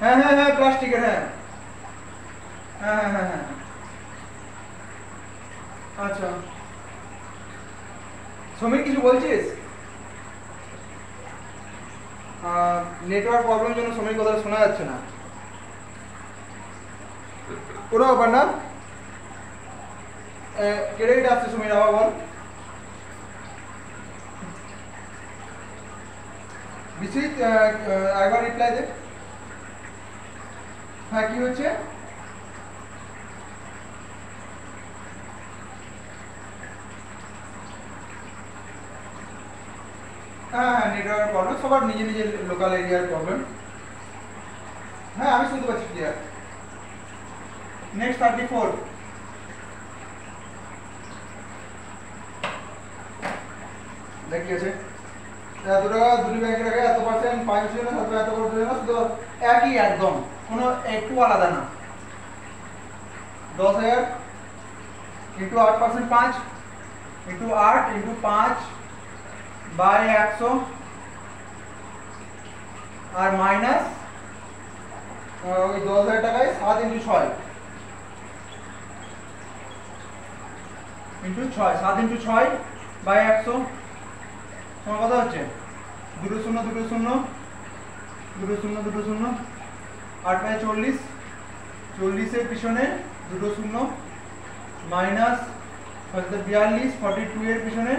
A: হ্যাঁ হ্যাঁ হ্যাঁ প্লাস্টিকের হ্যাঁ হ্যাঁ হ্যাঁ হ্যাঁ আচ্ছা সমীর কিছু বলছিস নেটওয়ার্ক প্রবলেমের জন্য সমীর কথা শোনা যাচ্ছে না কোনো ব্যাপার না কেটে কেটে আসছে সমীর আবার বল বিচিত একবার রিপ্লাই দে হ্যাঁ কি হচ্ছে হ্যাঁ হ্যাঁ নেটওয়ার্ক প্রবলেম সবার নিজে নিজের লোকাল এরিয়ার প্রবলেম হ্যাঁ আমি শুনতে পাচ্ছি ক্লিয়ার নেক্সট 34 দেখ কি আছে এত টাকা দুটি ব্যাংকে টাকা এত পার্সেন্ট 5% না 7 এত করে না শুধু একই একদম কোনো একটু আলাদা না 10000 ইনটু 8% 5 ইনটু 8 ইনটু 5 বাই 100 আর মাইনাস ওই 10000 টাকায় 7 ইনটু 6 ইনটু 6 7 ইনটু 6 বাই 100 সমান কত হচ্ছে? দুটো শূন্য দুটো শূন্য দুটো শূন্য দুটো শূন্য, 8 5 40, 40-এর পিছনে দুটো শূন্য মাইনাস 42, 42 এর পিছনে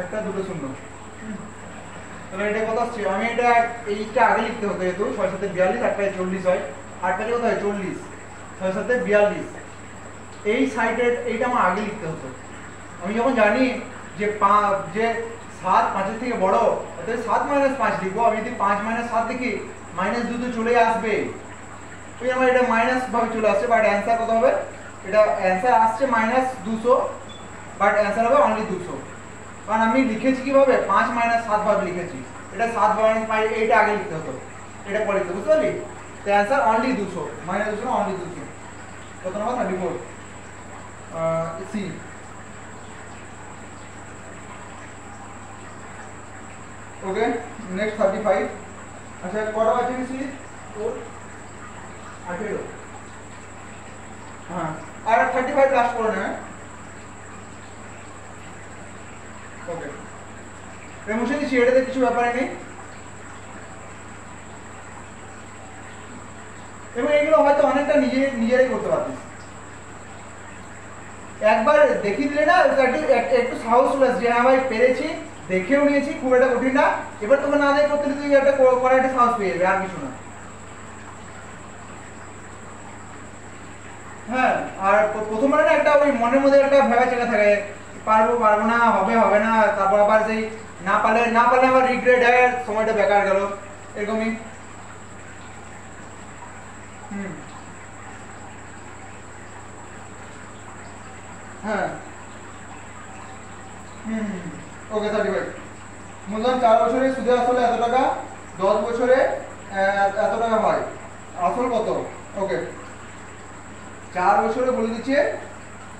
A: একটা দুটো শূন্য। তাহলে এটা কত আসছে? আমি এটা এইটা আগে লিখতে হতো, যেহেতু 6 7 42, 8 5 40 হয়, 8 5 কত হয় 40, 6 7 42, এই সাইডের এইটা আমার আগে লিখতে হতো। আমি যখন জানি যে 7 5 থেকে বড়, অতএব 7 - 5 লিখবো। আমি যদি 5 - 7 লিখি, -2 তো চলে আসবে, ওই আমার এটা মাইনাস ভাবে চলে আসছে, বাট অ্যান্সার কত হবে? এটা অ্যান্সার আসছে -200, বাট অ্যান্সার হবে অনলি 200, কারণ আমি লিখেছি কিভাবে? 5 - 7 ভাবে লিখেছি। এটা 7 - 5 এইটা আগে লিখতে হতো, এটা পরে লিখতে, বুঝতে পারলি? তো অ্যান্সার অনলি 200, -200 অনলি 200। কত নম্বর? 34 সি। ওকে, নেক্সট 35। আচ্ছা কটা আছে কি সি? 18। হ্যাঁ, আর 35 লাস্ট করে নেবে। ওকে, মুছে দিচ্ছি, এটাতে কিছু ব্যাপারে নেই। এবং এগুলো হয়তো অনেকটা নিজেরাই করতে পারতিস, একবার দেখিয়ে দিলে না একটু সাহস চলে আসছে যে হ্যাঁ ভাই পেরেছি, দেখেও নিয়েছি, খুব একটা কঠিন না। এবার তোকে না দেখে করতে তুই একটা করার একটা সাহস পেয়ে যাবে, আর কিছু না। হ্যাঁ, আর প্রথমবার না একটা ওই মনের মধ্যে একটা ভেবা চেকা থাকে, পারবো পারবো না, হবে হবে না, তারপর আবার সেই না পারলে আবার রিগ্রেট হয়, সময়টা বেকার গেল, এরকমই। হ্যাঁ, ওকে 35। মূলধন 4 বছরে সুদে আসলে এত টাকা, 10 বছরে এত টাকা হয়, আসল কত? ওকে, 4 বছরে বলে দিচ্ছে,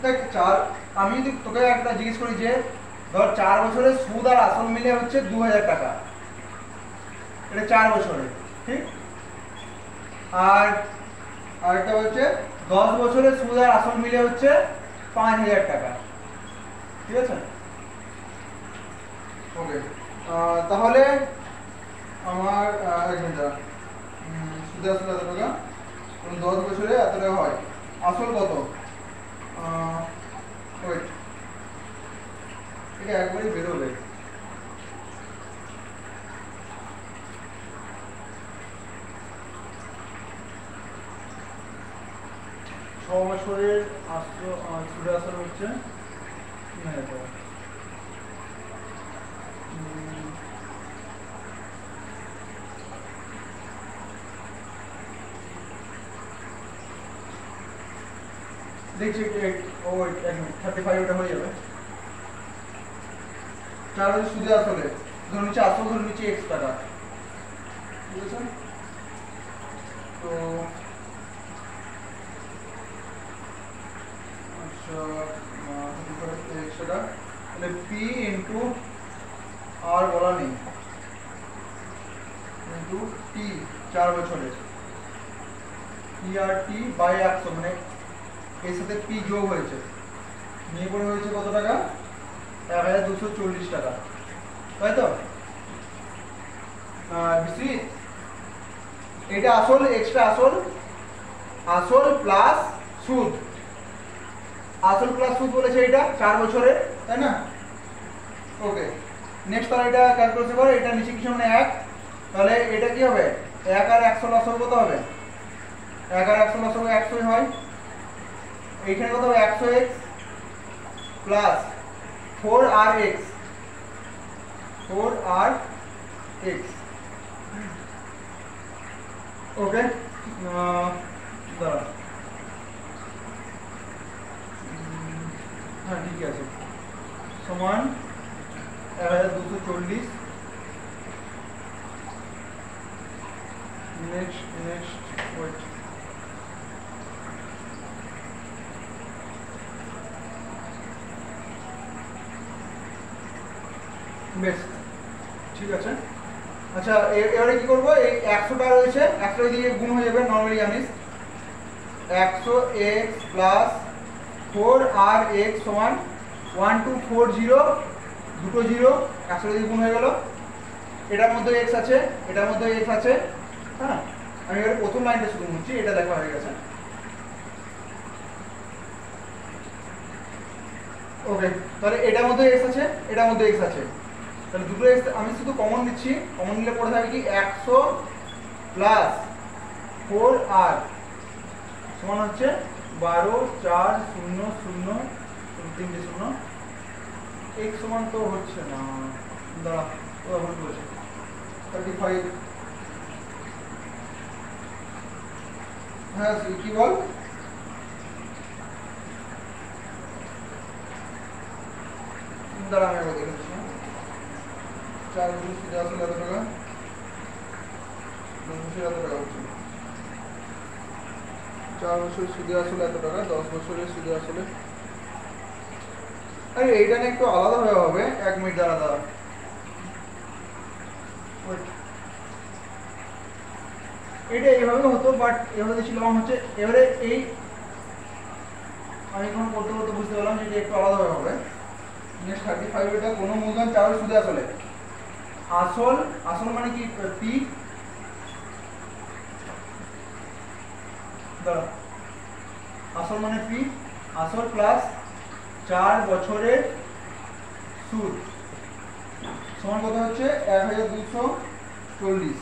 A: দেখ 4, আমি যদি তোকে একটা জিজ্ঞেস করি যে ধর 4 বছরে সুদ আর আসল মিলে হচ্ছে 2000 টাকা, এটা 4 বছরে, ঠিক? আর আরেকটা হচ্ছে 10 বছরে সুদ আর আসল মিলে হচ্ছে 5000 টাকা, ঠিক আছে? ওকে, তাহলে আমার সুদে আসলে এত টাকা, 10 বছরে এত টাকা হয়, আসল কত? ওয়েট, এটা একবারই বেরোবে। ছ বছরের সুদে আসল হচ্ছে 3000 টাকা। দেখছি, ও 35 ওটা হয়ে যাবে। 4 বছর সুদে আসলে ধরে নিচ্ছে, আসল ধরে নিচ্ছে x টাকা, ঠিক আছে? তো আচ্ছা, x টাকা, তাহলে p ইন্টু আর বলা নেই, ইন্টু t 4 বছরে, p আর t বাই 100, মানে এর সাথে p যোগ হয়েছে, নিয়ে পড়ে হয়েছে কত টাকা? 1240 টাকা, তাই তো? বিশ্বজিৎ, এটা আসল, এক্সট্রা আসল প্লাস সুদ, আসল প্লাস সুদ বলেছে এটা 4 বছরে, তাই না? ওকে, নেক্সট তাহলে এটা ক্যালকুলেশন করো, এটা নিচে কিছু মানে 1, তাহলে এটা কি হবে? 1 আর 100 লসব কত হবে? 1 আর 100 লসব 100 হয়, এইখানে কত হবে? 100x plus 4rx, 4rx। ওকে, দাঁড়া, হ্যাঁ ঠিক আছে, সমান 1240। নেক্সট ওয়েট, বেশ ঠিক আছে। আচ্ছা এবারে কি করবো? এই 100টা রয়েছে, 100 দিয়ে গুণ হয়ে যাবে, নর্মালি জানিস 100x প্লাস 4rx সমান 1240 দুটো জিরো একসাথে দিয়ে গুণ হয়ে গেল, এটার মধ্যে এক্স আছে, এটার মধ্যে এক্স আছে। হ্যাঁ, আমি এবার প্রথম লাইনটা শুধু মুছছি, এটা দেখা হয়ে গেছে। ওকে, তাহলে এটার মধ্যে এক্স আছে, এটার মধ্যে এক্স আছে, তাহলে দুটো এক্স আমি শুধু কমন নিচ্ছি। কমন নিলে পড়ে থাকবে কি 100 প্লাস 4r সমান হচ্ছে 12 4 0 0 3 0। x সমান তো হচ্ছে না, দাঁড়া ও ভুল বলছে, 35। হ্যাঁ কি বল, দাঁড়া আমি একবার দেখে দিচ্ছি। 4 বছর সুদে আসলে এত টাকা, 10 বছর এত টাকা হচ্ছে। 4 বছর সুদে আসলে এত টাকা, 10 বছরের সুদে আসলে। আরে এইটা না একটু আলাদা হয়ে হবে, 1 মিনিট দাঁড়া দাঁড়া। এটা এইভাবে হতো, বাট এভাবে ছিল হচ্ছে এবারে এই আমি এখন করতে করতে বুঝতে পারলাম যে এটা একটু আলাদা হয়ে হবে। নেক্সট 35 এটা কোনো মূলধন 4 সুদে আসলে আসল, আসল মানে কি পি, দাঁড়া আসল মানে পি, আসল প্লাস 4 বছরের সুদ সমান কত হচ্ছে 1240,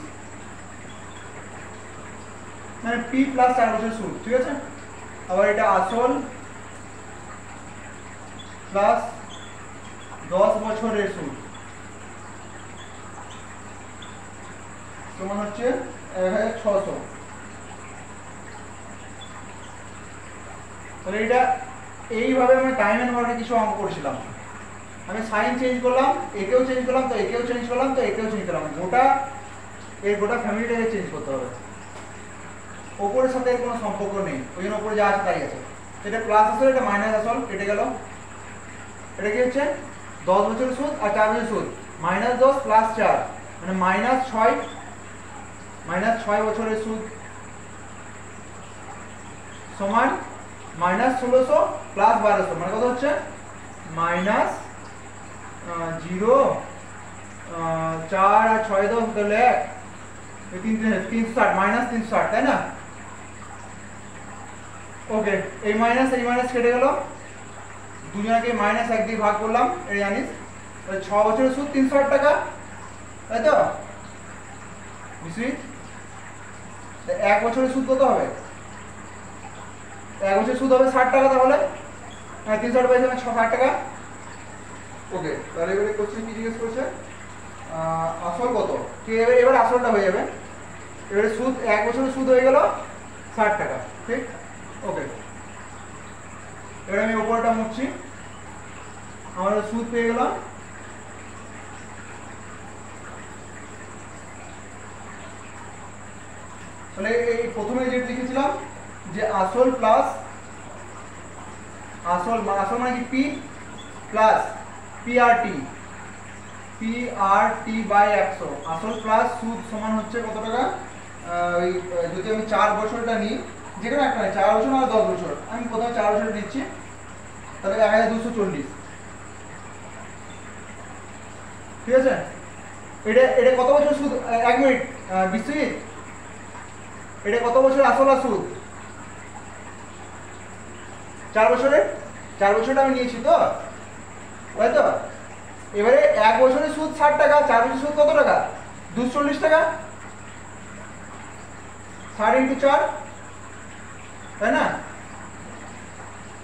A: মানে পি প্লাস 4 বছরের সুদ, ঠিক আছে। আবার এটা আসল প্লাস 10 বছরের সুদ সমান হচ্ছে 1600। তাহলে এটা এইভাবে আমি টাইম এন্ড ওয়ার্কে কিছু অঙ্ক করছিলাম। আমি সাইন চেঞ্জ করলাম, একেও চেঞ্জ করলাম, তো একেও চেঞ্জ করলাম, তো একেও চেঞ্জ করলাম, গোটা এই গোটা ফ্যামিলিটাকে চেঞ্জ করতে হবে। ওপরের সাথে এর কোনো সম্পর্ক নেই, ওই জন্য ওপরে যা আছে তাই আছে। এটা প্লাস আসল, এটা মাইনাস আসল, কেটে গেল। এটা কি হচ্ছে 10 বছরের সুদ আর 4 বছরের সুদ, -10 প্লাস 4 মানে -6, -6 বছরের সুদ সমান -1600 প্লাস 1200 মানে কত হচ্ছে -0 4 আর 6 10 তাহলে 360 -360, তাই না? ওকে, এই মাইনাস কেটে গেল, দুজনকে -1 দিয়ে ভাগ করলাম, এটা জানিস। 6 বছরের সুদ 360 টাকা, তাই তো? বুঝলি? 1 বছরের সুদ কত হবে? 1 বছরের সুদ হবে 60 টাকা, তাহলে 360 পাইছে 60 টাকা। ওকে, তাহলে এবারে কোশ্চেন কি জিজ্ঞেস করছে, আসল কত, ঠিক আছে। এবার আসলটা হয়ে যাবে, এবারে সুদ 1 বছরের সুদ হয়ে গেল 60 টাকা, ঠিক। ওকে, এবারে আমি উপরটা মুছছি, আমরা সুদ পেয়ে গেলাম তাহলে এই প্রথমে যেটা লিখেছিলাম যে আসল প্লাস আসল মানে কি পি প্লাস পিআরটি বাই 100, আসল প্লাস সুদ সমান হচ্ছে কত টাকা। ওই যদি আমি 4 বছরটা নিই, যেখানে একটা 4 বছর আর 10 বছর, আমি প্রথমে 4 বছর নিচ্ছি, তাহলে 1240, ঠিক আছে। এটা কত বছর সুদ, 1 মিনিট বিশ্বজিৎ, এটা কত বছর আসল আর সুদ? 4 বছরের, 4 বছরটা আমি নিয়েছি তো, তাই তো। এবারে 1 বছরের সুদ 60 টাকা, 4 বছরের সুদ কত টাকা? 240 টাকা, 60 × 4, তাই না?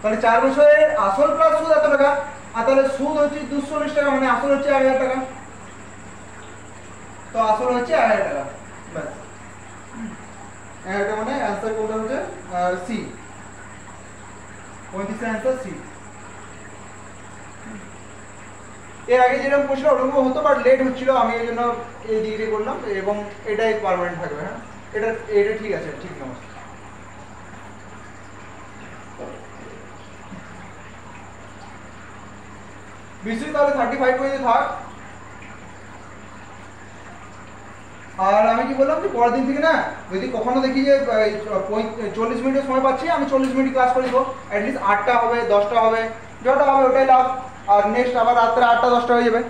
A: তাহলে 4 বছরের আসল প্লাস সুদ এত টাকা, আর তাহলে সুদ হচ্ছে 240 টাকা, মানে আসল হচ্ছে 1000 টাকা, তো আসল হচ্ছে 1000 টাকা, ব্যাস। এটা মানে অ্যান্সার কোনটা হচ্ছে সি, 35 অ্যান্সার সি। এর আগে যেরকম প্রশ্ন ওরকম হতো, বাট লেট হচ্ছিল, আমি এই জন্য এই ডিগ্রি করলাম, এবং এটাই পার্মানেন্ট থাকবে। হ্যাঁ, এটা ঠিক আছে, ঠিক নমস্কার। বিশ্বজিৎ তাহলে 35 পর্যন্ত থাক। আর আমি কি বললাম যে পরের দিন থেকে না, যদি কখনো দেখি যে 40 মিনিটের সময় পাচ্ছি, আমি 40 মিনিট ক্লাস করে দিব, অ্যাটলিস্ট 8টা হবে 10টা হবে, যটা হবে ওটাই লাভ। আর নেক্সট আবার রাত্রে 8টা 10টা হয়ে যাবে।